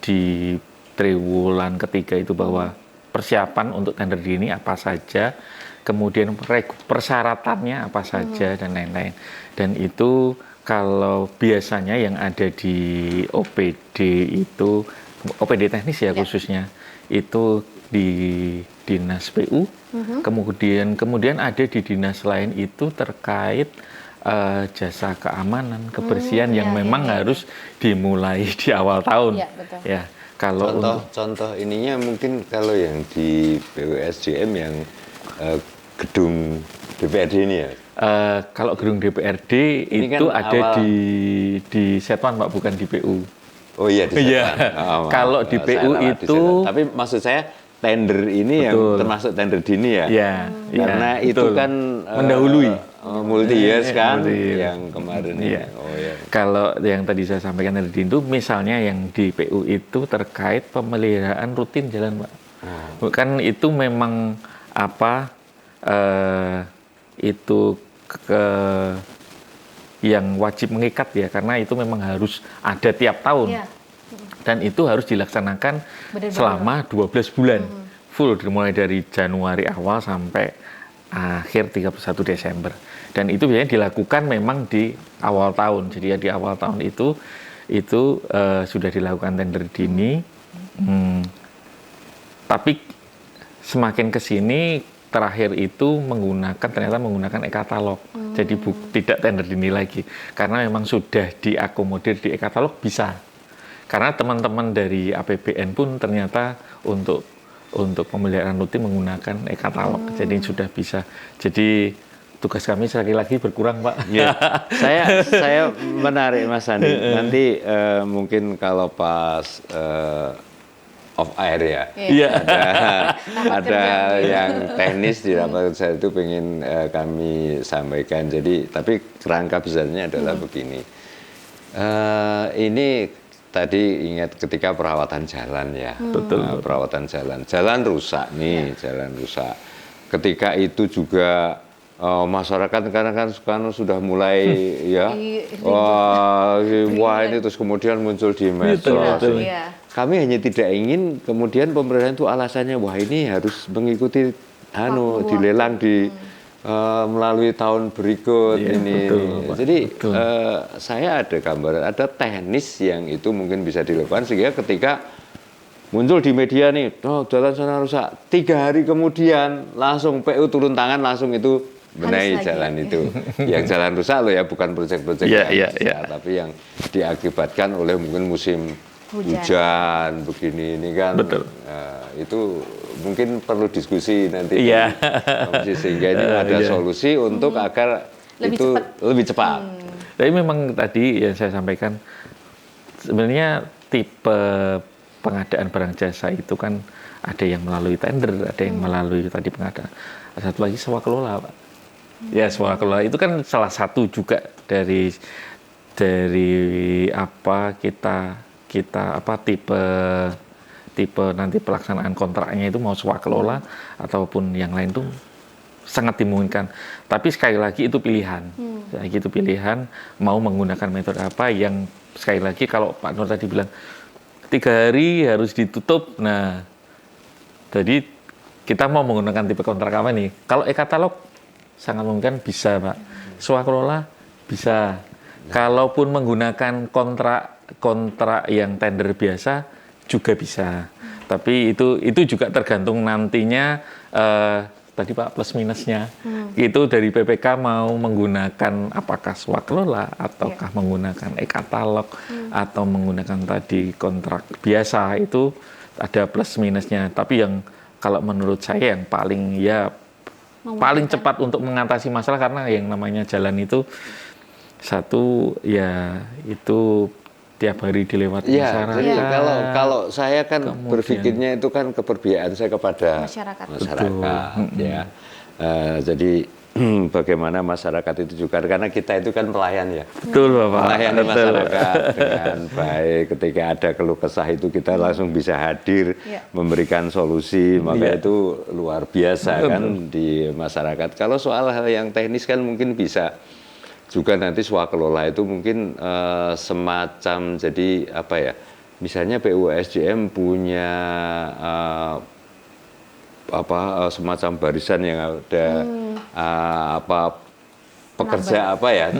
Speaker 3: di triwulan ketiga itu bahwa persiapan untuk tender dini apa saja, kemudian persyaratannya apa saja dan lain-lain. Dan itu kalau biasanya yang ada di OPD teknis khususnya itu di Dinas PU, kemudian ada di dinas lain itu terkait jasa keamanan, kebersihan yang memang harus dimulai di awal tahun.
Speaker 1: Ya, betul.
Speaker 3: Ya, kalau
Speaker 2: contoh ininya mungkin kalau yang di BUSDM yang gedung DPRD ini ya.
Speaker 3: Kalau gedung DPRD ini itu kan ada di Setuan Pak, bukan di PU.
Speaker 2: Oh iya, di Setuan.
Speaker 3: Kalau di PU itu,
Speaker 2: tapi maksud saya tender ini yang termasuk tender dini ya? Karena itu kan
Speaker 3: mendahului
Speaker 2: multi years kan yang kemarin ini.
Speaker 3: Kalau yang tadi saya sampaikan tender dini itu misalnya yang di PU itu terkait pemeliharaan rutin jalan, Pak. Kan itu memang itu yang wajib mengikat ya, karena itu memang harus ada tiap tahun. Dan itu harus dilaksanakan selama 12 bulan full, dimulai dari Januari awal sampai akhir 31 Desember. Dan itu biasanya dilakukan memang di awal tahun. Jadi ya di awal tahun itu sudah dilakukan tender dini. Tapi semakin ke sini terakhir itu ternyata menggunakan e-katalog. Jadi tidak tender dini lagi. Karena memang sudah diakomodir di e-katalog bisa. Karena teman-teman dari APBN pun ternyata untuk pemeliharaan rutin menggunakan e-katalog. Jadi sudah bisa. Jadi tugas kami sekali lagi berkurang, Pak.
Speaker 2: Ya. Saya menarik Mas Andi. Nanti mungkin kalau pas off air ya. Ada yang teknis di rapat saya itu pengen kami sampaikan. Jadi tapi kerangka besarnya adalah begini. Ini tadi ingat ketika perawatan jalan ya.
Speaker 3: Betul.
Speaker 2: Perawatan jalan rusak nih, jalan rusak. Ketika itu juga masyarakat kan sudah mulai ya wah ini terus kemudian muncul di medsos. Kami hanya tidak ingin kemudian pemerintah itu alasannya wah ini harus mengikuti dilelang di melalui tahun berikut ini. Jadi saya ada gambaran, ada teknis yang itu mungkin bisa dilakukan sehingga ketika muncul di media nih, jalan sana rusak, 3 hari kemudian langsung PU turun tangan langsung itu benahi jalan itu. Yang jalan rusak loh ya, bukan proyek-proyek tapi yang diakibatkan oleh mungkin musim hujan begini ini kan.
Speaker 3: Betul.
Speaker 2: Itu mungkin perlu diskusi nanti sehingga ini ada solusi untuk agar lebih cepat.
Speaker 3: Tapi memang tadi yang saya sampaikan sebenarnya tipe pengadaan barang jasa itu kan ada yang melalui tender, ada yang melalui tadi pengadaan. Satu lagi swakelola, Pak. Ya, swakelola itu kan salah satu juga dari apa kita apa tipe nanti pelaksanaan kontraknya itu mau swakelola ataupun yang lain itu sangat dimungkinkan. Tapi sekali lagi itu pilihan. Sekali lagi itu pilihan mau menggunakan metode apa yang sekali lagi kalau Pak Nur tadi bilang 3 hari harus ditutup. Nah, jadi kita mau menggunakan tipe kontrak apa nih? Kalau e-katalog sangat mungkin bisa, Pak. Swakelola bisa. Kalaupun menggunakan kontrak yang tender biasa juga bisa. Tapi itu juga tergantung nantinya tadi Pak plus minusnya. Itu dari PPK mau menggunakan apakah swakelola ataukah menggunakan e-katalog atau menggunakan tadi kontrak biasa, itu ada plus minusnya. Tapi yang kalau menurut saya yang paling cepat untuk mengatasi masalah, karena yang namanya jalan itu satu ya itu tiap hari dilewati masyarakat.
Speaker 2: Jadi kalau saya kan berpikirnya itu kan keperbiaan saya kepada masyarakat ya. Jadi bagaimana masyarakat itu juga, karena kita itu kan pelayan ya.
Speaker 3: Betul, Bapak.
Speaker 2: Melayani masyarakat dengan baik. Ketika ada keluh kesah itu kita langsung bisa hadir memberikan solusi, maka itu luar biasa kan di masyarakat. Kalau soal hal yang teknis kan mungkin bisa juga nanti swakelola itu mungkin semacam jadi apa ya, misalnya PUSDM punya semacam barisan yang ada pekerja apa ya,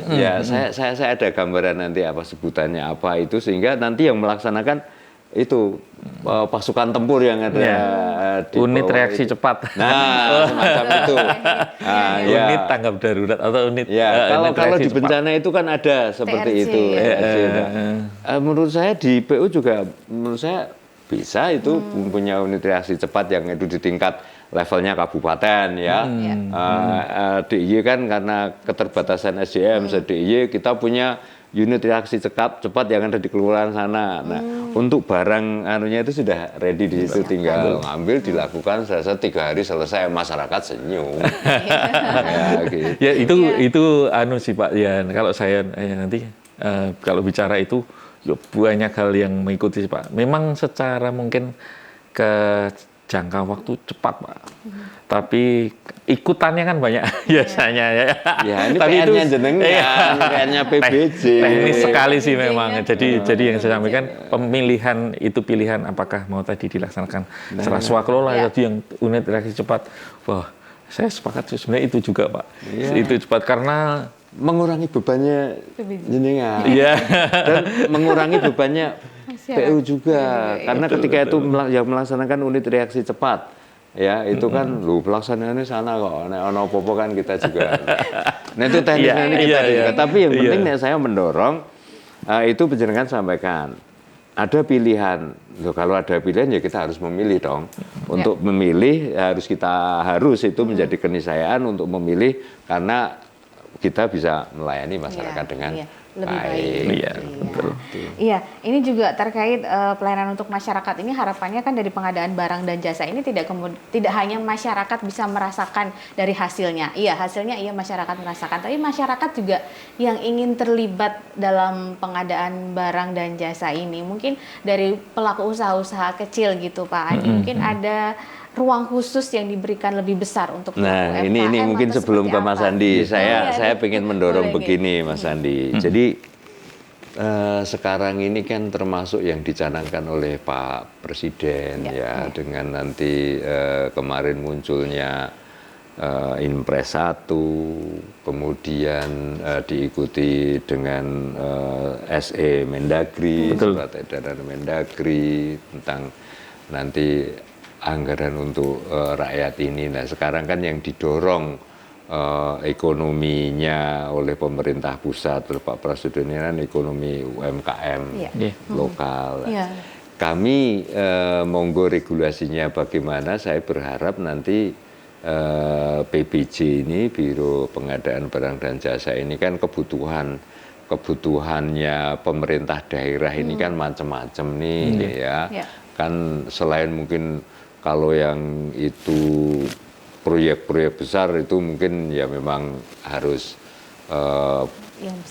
Speaker 2: saya ada gambaran nanti apa sebutannya apa itu, sehingga nanti yang melaksanakan itu pasukan tempur yang ada di
Speaker 3: unit reaksi cepat.
Speaker 2: Nah, semacam itu.
Speaker 3: Unit tanggap darurat atau unit.
Speaker 2: Kalau di bencana itu kan ada seperti itu. Menurut saya di PU juga menurut saya bisa itu punya unit reaksi cepat yang itu di tingkat levelnya kabupaten ya. DIY kan karena keterbatasan SDM, DIY kita punya unit reaksi cepat yang ada di kelurahan sana. Nah, untuk barang anunya itu sudah ready di situ, tinggal ngambil, dilakukan, selesai 3 hari selesai, masyarakat senyum.
Speaker 3: Gitu. Ya itu anu sih Pak. Ya kalau saya nanti kalau bicara itu banyak hal yang mengikuti sih Pak. Memang secara mungkin jangka waktu cepat Pak. Tapi ikutannya kan banyak biasanya ya.
Speaker 2: Ya ini PR-nya jenengan, PR-nya PBJ.
Speaker 3: Teknis sekali sih memang. Jadi yang saya sampaikan pemilihan itu pilihan apakah mau tadi dilaksanakan secara swakelola tadi yang unit reaksi cepat. Wah, saya sepakat sebenarnya itu juga Pak. Itu cepat karena
Speaker 2: mengurangi bebannya jenengan. Dan mengurangi bebannya PU juga. Karena ketika itu yang melaksanakan unit reaksi cepat, ya itu kan pelaksanaannya sana kok, ono popo kan kita juga. Nah itu teknisnya ini kita juga. Tapi yang penting saya mendorong itu penjenengan sampaikan ada pilihan. Loh, kalau ada pilihan ya kita harus memilih dong. Untuk memilih harus itu menjadi keniscayaan untuk memilih, karena kita bisa melayani masyarakat dengan
Speaker 1: lebih baik.
Speaker 3: Iya, betul.
Speaker 1: Iya, ini juga terkait pelayanan untuk masyarakat ini, harapannya kan dari pengadaan barang dan jasa ini tidak hanya masyarakat bisa merasakan dari hasilnya. Iya, hasilnya masyarakat merasakan, tapi masyarakat juga yang ingin terlibat dalam pengadaan barang dan jasa ini. Mungkin dari pelaku usaha-usaha kecil gitu Pak Adi, mungkin ada ruang khusus yang diberikan lebih besar untuk
Speaker 2: Nah,
Speaker 1: UMKM
Speaker 2: ini mungkin
Speaker 1: atau
Speaker 2: sebelum
Speaker 1: seperti
Speaker 2: ke Mas
Speaker 1: apa?
Speaker 2: Andi, saya
Speaker 1: Iya,
Speaker 2: pengen mendorong
Speaker 1: boleh,
Speaker 2: begini, Mas Andi. Jadi sekarang ini kan termasuk yang dicanangkan oleh Pak Presiden ya, dengan nanti kemarin munculnya Inpres 1, kemudian diikuti dengan SE Mendagri, surat edaran Mendagri tentang nanti anggaran untuk rakyat ini. Nah, sekarang kan yang didorong ekonominya oleh pemerintah pusat, Pak Presiden ini kan ekonomi UMKM lokal. Kami monggo regulasinya bagaimana, saya berharap nanti PBJ ini, Biro Pengadaan Barang dan Jasa ini kan kebutuhannya pemerintah daerah ini kan macam-macam nih ya. Kan selain mungkin kalau yang itu proyek-proyek besar itu mungkin ya memang harus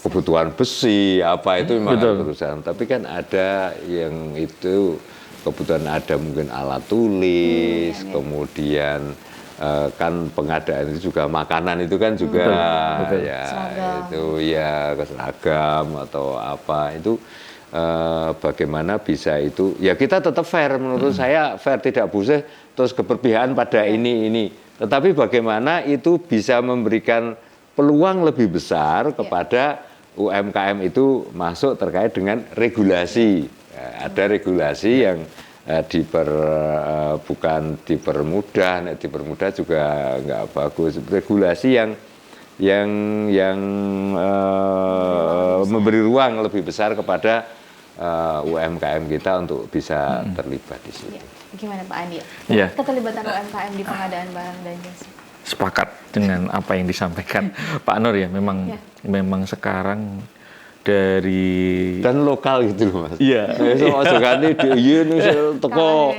Speaker 2: kebutuhan besi apa itu memang harus perusahaan. Tapi kan ada yang itu kebutuhan, ada mungkin alat tulis, kemudian kan pengadaan itu juga makanan itu kan juga ya seragam. Itu ya seragam atau apa itu bagaimana bisa itu ya kita tetap fair, menurut saya fair, tidak boleh terus keberpihakan pada ini tetapi bagaimana itu bisa memberikan peluang lebih besar kepada UMKM itu masuk terkait dengan regulasi. Ada regulasi yang bukan dipermudah juga nggak bagus, regulasi yang memberi ruang lebih besar kepada UMKM kita untuk bisa terlibat di situ.
Speaker 1: Gimana Pak Andi?
Speaker 3: Ya.
Speaker 1: Keterlibatan UMKM di pengadaan barang dan jasa.
Speaker 3: Sepakat dengan apa yang disampaikan Pak Nur ya, memang sekarang dari
Speaker 2: dan lokal gitu loh Mas.
Speaker 3: Iya.
Speaker 2: Saya ganti di ini teko.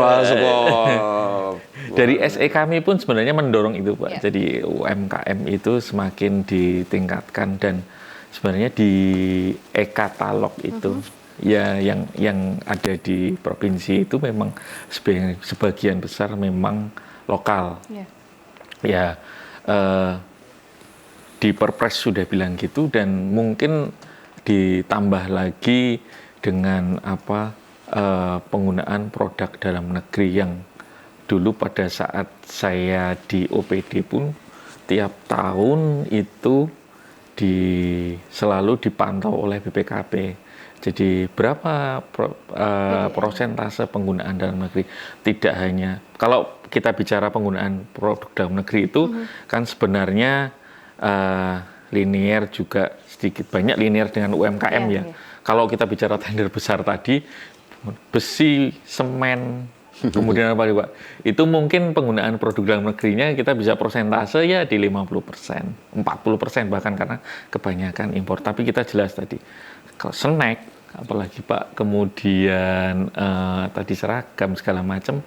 Speaker 2: Wah,
Speaker 3: dari SE kami pun sebenarnya mendorong itu Pak. Jadi UMKM itu semakin ditingkatkan dan sebenarnya di e-katalog itu ya yang ada di provinsi itu memang sebagian besar memang lokal. Ya di Perpres sudah bilang gitu, dan mungkin ditambah lagi dengan penggunaan produk dalam negeri yang dulu pada saat saya di OPD pun tiap tahun itu selalu dipantau oleh BPKP. Jadi berapa prosentase penggunaan dalam negeri? Tidak hanya kalau kita bicara penggunaan produk dalam negeri itu kan sebenarnya linear juga sedikit banyak linear dengan UMKM ya. Kalau kita bicara tender besar tadi, besi, semen, kemudian apa Pak? Itu mungkin penggunaan produk dalam negerinya kita bisa persentase ya di 50%, 40% bahkan karena kebanyakan impor. Tapi kita jelas tadi, kalau snack, apalagi Pak, kemudian tadi seragam segala macam,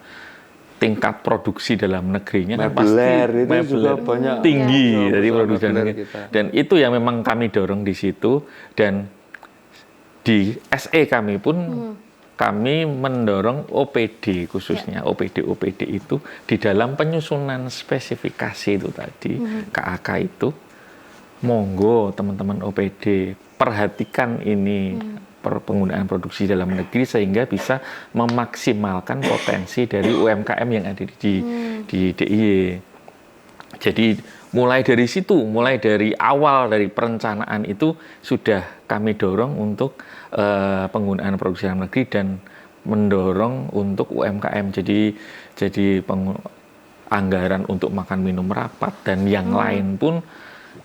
Speaker 3: tingkat produksi dalam negerinya pasti
Speaker 2: juga banyak
Speaker 3: tinggi dari produksi dalam negeri. Dan itu yang memang kami dorong di situ, dan di SE kami pun kami mendorong OPD khususnya OPD itu di dalam penyusunan spesifikasi itu tadi KAK itu, monggo teman-teman OPD perhatikan ini penggunaan produksi dalam negeri sehingga bisa memaksimalkan potensi dari UMKM yang ada di DIY. Jadi mulai dari situ, mulai dari awal dari perencanaan itu sudah kami dorong untuk penggunaan produksi dalam negeri dan mendorong untuk UMKM. Jadi anggaran untuk makan minum rapat dan yang lain pun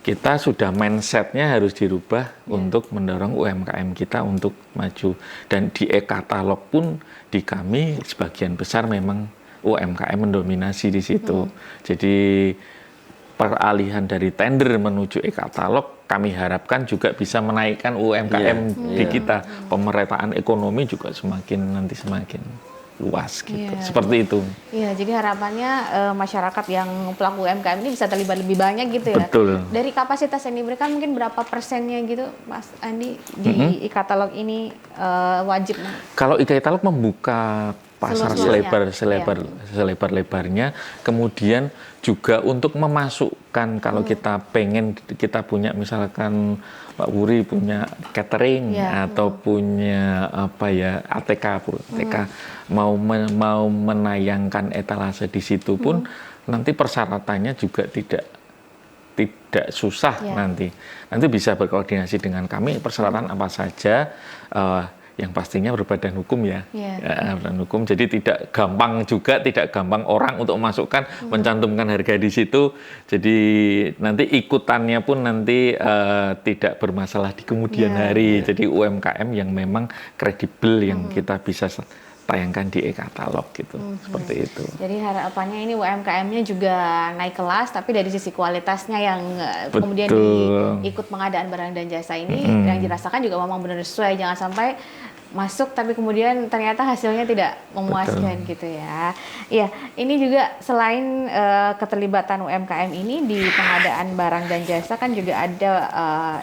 Speaker 3: kita sudah mindsetnya harus dirubah untuk mendorong UMKM kita untuk maju. Dan di e-katalog pun di kami sebagian besar memang UMKM mendominasi di situ. Jadi peralihan dari tender menuju e-katalog kami harapkan juga bisa menaikkan UMKM di kita. Pemerataan ekonomi juga semakin luas gitu. Seperti itu.
Speaker 1: Iya, jadi harapannya masyarakat yang pelaku UMKM ini bisa terlibat lebih banyak gitu ya.
Speaker 3: Betul.
Speaker 1: Dari kapasitas yang diberikan mungkin berapa persennya gitu Mas Andi di e-katalog ini wajib?
Speaker 3: Kalau e-katalog membuka pasar
Speaker 1: seluruhnya.
Speaker 3: selebar-lebarnya. Kemudian juga untuk memasukkan kalau kita pengen kita punya misalkan Pak Wuri punya catering atau punya ATK mau menayangkan etalase di situ pun nanti persyaratannya juga tidak susah nanti bisa berkoordinasi dengan kami persyaratan apa saja yang pastinya berbadan hukum berbadan hukum, jadi tidak gampang orang untuk memasukkan mencantumkan harga di situ, jadi nanti ikutannya pun nanti tidak bermasalah di kemudian hari, jadi UMKM yang memang kredibel yang kita bisa tayangkan di e-katalog gitu, seperti itu.
Speaker 1: Jadi harapannya ini UMKM-nya juga naik kelas, tapi dari sisi kualitasnya yang kemudian diikut pengadaan barang dan jasa ini yang dirasakan juga memang benar sesuai, jangan sampai masuk tapi kemudian ternyata hasilnya tidak memuaskan gitu ya. Iya, ini juga selain keterlibatan UMKM ini di pengadaan barang dan jasa kan juga ada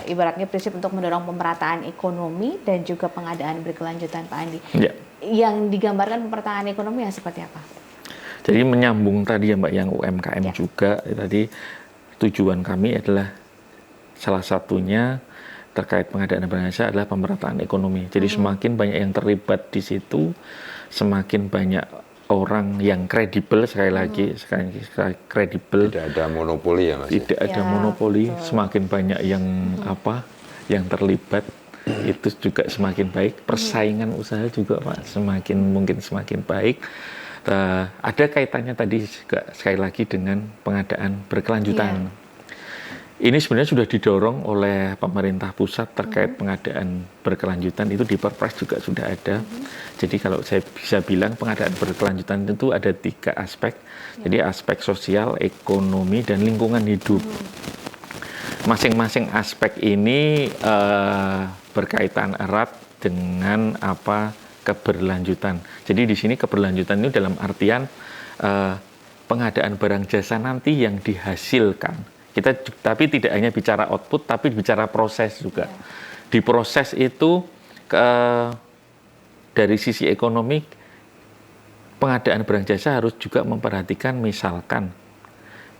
Speaker 1: ibaratnya prinsip untuk mendorong pemerataan ekonomi dan juga pengadaan berkelanjutan, Pak Andi.
Speaker 3: Ya.
Speaker 1: Yang digambarkan pemerataan ekonomi yang seperti apa?
Speaker 3: Jadi menyambung tadi ya Mbak yang UMKM juga tadi tujuan kami adalah salah satunya terkait pengadaan barang jasa adalah pemerataan ekonomi. Jadi semakin banyak yang terlibat di situ, semakin banyak orang yang kredibel sekali lagi kredibel.
Speaker 2: Tidak ada monopoli ya Mas.
Speaker 3: Tidak ada monopoli, semakin banyak yang yang terlibat itu juga semakin baik. Persaingan usaha juga Pak semakin baik. Ada kaitannya tadi juga sekali lagi dengan pengadaan berkelanjutan. Ini sebenarnya sudah didorong oleh pemerintah pusat terkait pengadaan berkelanjutan, itu di Perpres juga sudah ada. Jadi kalau saya bisa bilang pengadaan berkelanjutan itu ada 3 aspek. Jadi aspek sosial, ekonomi, dan lingkungan hidup. Masing-masing aspek ini berkaitan erat dengan keberlanjutan. Jadi di sini keberlanjutan itu dalam artian pengadaan barang jasa nanti yang dihasilkan. Kita tapi tidak hanya bicara output, tapi bicara proses juga. Di proses itu dari sisi ekonomi pengadaan barang jasa harus juga memperhatikan misalkan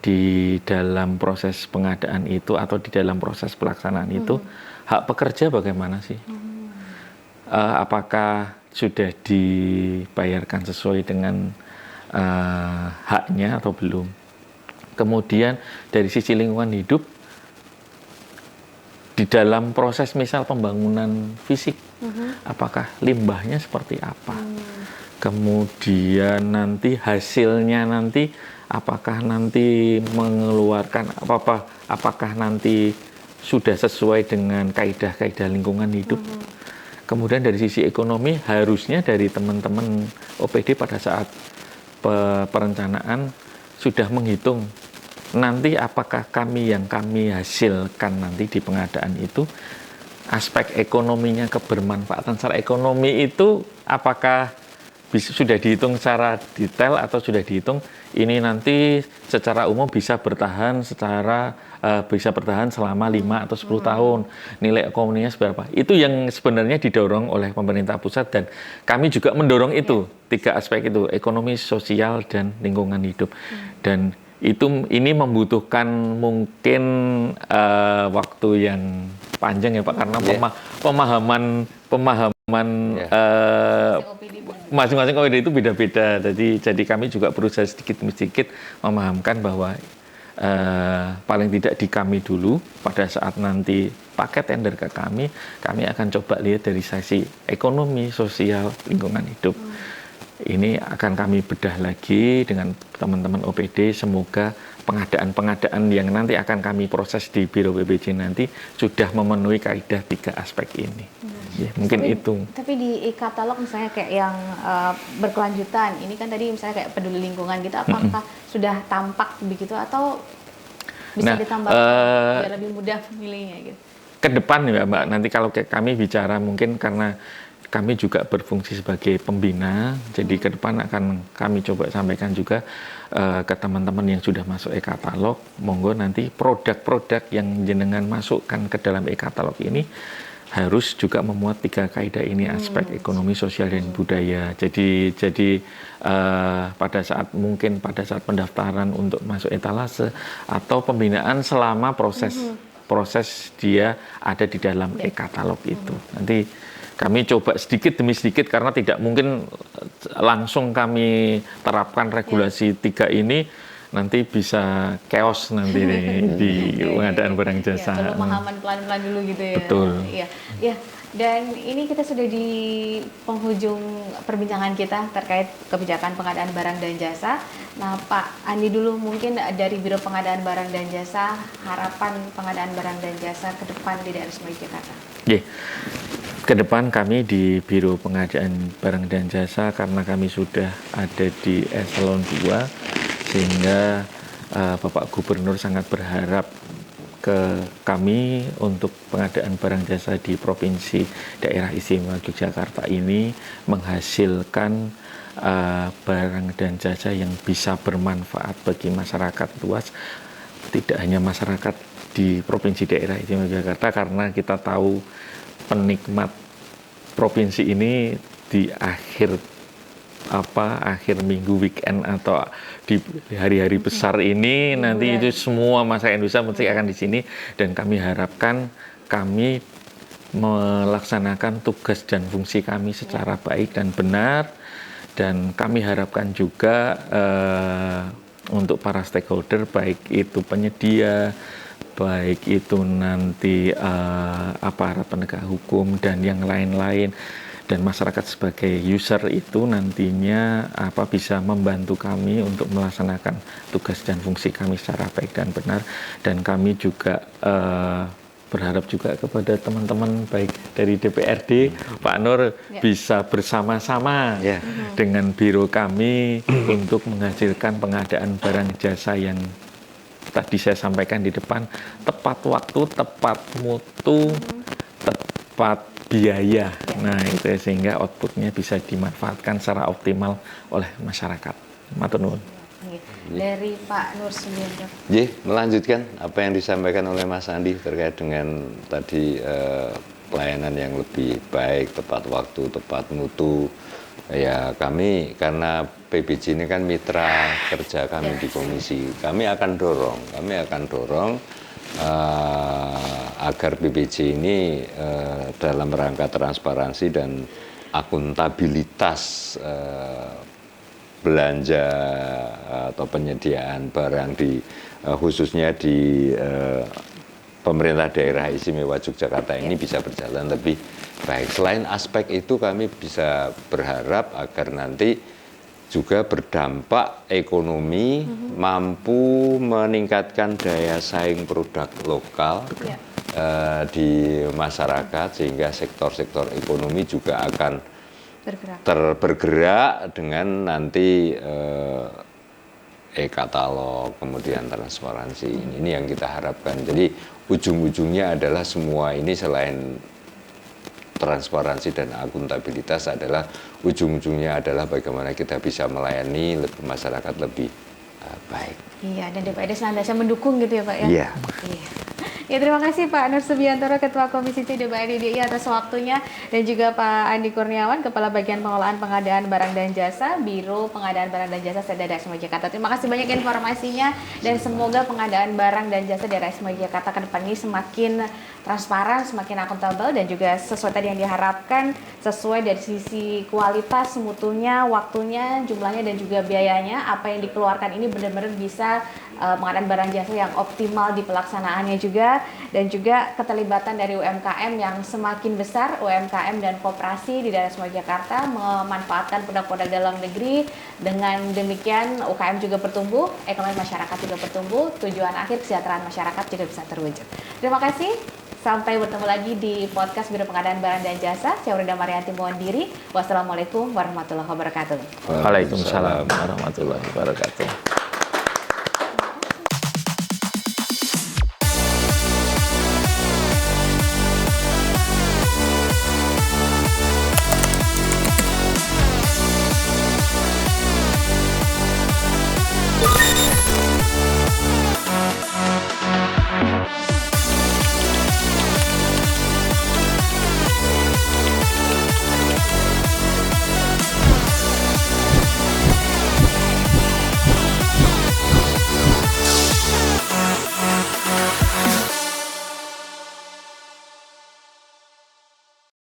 Speaker 3: di dalam proses pengadaan itu atau di dalam proses pelaksanaan itu hak pekerja bagaimana sih? Apakah sudah dibayarkan sesuai dengan haknya atau belum? Kemudian dari sisi lingkungan hidup, di dalam proses misal pembangunan fisik, apakah limbahnya seperti apa? Kemudian nanti hasilnya nanti, apakah nanti mengeluarkan apakah nanti sudah sesuai dengan kaidah-kaidah lingkungan hidup? Kemudian dari sisi ekonomi, harusnya dari teman-teman OPD pada saat perencanaan sudah menghitung nanti apakah kami hasilkan nanti di pengadaan itu aspek ekonominya, kebermanfaatan secara ekonomi itu apakah sudah dihitung secara detail atau sudah dihitung ini nanti secara umum bisa bertahan selama 5 atau 10 tahun, nilai ekonominya seberapa. Itu yang sebenarnya didorong oleh pemerintah pusat dan kami juga mendorong itu 3 aspek itu, ekonomi, sosial, dan lingkungan hidup. Dan ini membutuhkan mungkin waktu yang panjang ya Pak, karena pemahaman masing-masing OPD itu beda-beda. Jadi kami juga berusaha sedikit demi sedikit memahamkan bahwa paling tidak di kami dulu pada saat nanti paket tender ke kami akan coba lihat dari sisi ekonomi, sosial, lingkungan hidup. Ini akan kami bedah lagi dengan teman-teman OPD. Semoga pengadaan yang nanti akan kami proses di Biro PBJ nanti sudah memenuhi kaidah 3 aspek ini. Mungkin itu.
Speaker 1: Tapi di e-katalog misalnya kayak yang berkelanjutan, ini kan tadi misalnya kayak peduli lingkungan gitu, apakah sudah tampak begitu atau bisa ditambah biar lebih mudah memilihnya gitu?
Speaker 3: Ke depan ya Mbak, nanti kalau kami bicara mungkin karena kami juga berfungsi sebagai pembina, jadi ke depan akan kami coba sampaikan juga ke teman-teman yang sudah masuk e-katalog, monggo nanti produk-produk yang jenengan masukkan ke dalam e-katalog ini harus juga memuat 3 kaidah ini, aspek ekonomi, sosial, dan budaya. Jadi pada saat pendaftaran untuk masuk etalase atau pembinaan selama proses dia ada di dalam e-katalog itu. Nanti kami coba sedikit demi sedikit karena tidak mungkin langsung kami terapkan regulasi 3 ini, nanti bisa chaos nanti di pengadaan barang jasa.
Speaker 1: Ya, pemahaman pelan-pelan dulu gitu ya.
Speaker 3: Betul.
Speaker 1: Ya. Dan ini kita sudah di penghujung perbincangan kita terkait kebijakan pengadaan barang dan jasa. Nah, Pak Andi dulu mungkin dari Biro Pengadaan Barang dan Jasa, harapan pengadaan barang dan jasa ke depan di daerah Istimewa Yogyakarta.
Speaker 3: Ke depan kami di Biro Pengadaan Barang dan Jasa, karena kami sudah ada di eselon 2, sehingga Bapak Gubernur sangat berharap ke kami untuk pengadaan barang jasa di Provinsi Daerah Istimewa Yogyakarta ini menghasilkan barang dan jasa yang bisa bermanfaat bagi masyarakat luas, tidak hanya masyarakat di Provinsi Daerah Istimewa Yogyakarta, karena kita tahu penikmat provinsi ini di akhir minggu, weekend, atau di hari-hari besar ini nanti itu semua masyarakat Indonesia mesti akan di sini, dan kami harapkan kami melaksanakan tugas dan fungsi kami secara baik dan benar, dan kami harapkan juga untuk para stakeholder, baik itu penyedia, baik itu nanti aparat penegak hukum dan yang lain-lain, dan masyarakat sebagai user itu nantinya bisa membantu kami untuk melaksanakan tugas dan fungsi kami secara baik dan benar. Dan kami juga berharap juga kepada teman-teman baik dari DPRD, Pak Nur bisa bersama-sama dengan biro kami untuk menghasilkan pengadaan barang jasa yang tadi saya sampaikan di depan, tepat waktu, tepat mutu, tepat biaya. Nah, itu sehingga outputnya bisa dimanfaatkan secara optimal oleh masyarakat. Matur nuwun.
Speaker 1: Dari Pak Nur Subianto.
Speaker 2: Melanjutkan apa yang disampaikan oleh Mas Andi terkait dengan tadi pelayanan yang lebih baik, tepat waktu, tepat mutu. Ya, kami karena PBJ ini kan mitra kerja kami di komisi, kami akan dorong agar PBJ ini dalam rangka transparansi dan akuntabilitas belanja atau penyediaan barang di khususnya di pemerintah daerah istimewa Yogyakarta ini bisa berjalan lebih baik. Selain aspek itu, kami bisa berharap agar nanti juga berdampak ekonomi, mampu meningkatkan daya saing produk lokal di masyarakat, sehingga sektor-sektor ekonomi juga akan bergerak dengan nanti e-katalog, kemudian transparansi. Ini yang kita harapkan. Jadi ujung-ujungnya adalah semua ini selain transparansi dan akuntabilitas adalah ujung-ujungnya adalah bagaimana kita bisa melayani masyarakat lebih baik.
Speaker 1: Iya, dan DPRD senantiasa mendukung gitu ya Pak ya?
Speaker 2: Iya.
Speaker 1: Ya, terima kasih Pak Nur Subiantoro, Ketua Komisi C DPRD DIY atas waktunya, dan juga Pak Andi Kurniawan, Kepala Bagian Pengelolaan Pengadaan Barang dan Jasa, Biro Pengadaan Barang dan Jasa Daerah Istimewa Yogyakarta. Terima kasih banyak informasinya, dan semoga pengadaan barang dan jasa daerah Istimewa Yogyakarta ke depan ini semakin transparan, semakin akuntabel, dan juga sesuai tadi yang diharapkan, sesuai dari sisi kualitas, mutunya, waktunya, jumlahnya, dan juga biayanya. Apa yang dikeluarkan ini benar-benar bisa pengadaan barang jasa yang optimal di pelaksanaannya juga, dan juga keterlibatan dari UMKM yang semakin besar, UMKM dan koperasi di daerah Istimewa Yogyakarta memanfaatkan produk-produk dalam negeri. Dengan demikian UKM juga bertumbuh, ekonomi masyarakat juga bertumbuh, tujuan akhir kesejahteraan masyarakat juga bisa terwujud. Terima kasih. Sampai bertemu lagi di podcast Biro Pengadaan Barang dan Jasa. Saya Urida Marianti mohon diri. Wassalamualaikum warahmatullahi wabarakatuh.
Speaker 3: Waalaikumsalam warahmatullahi wabarakatuh.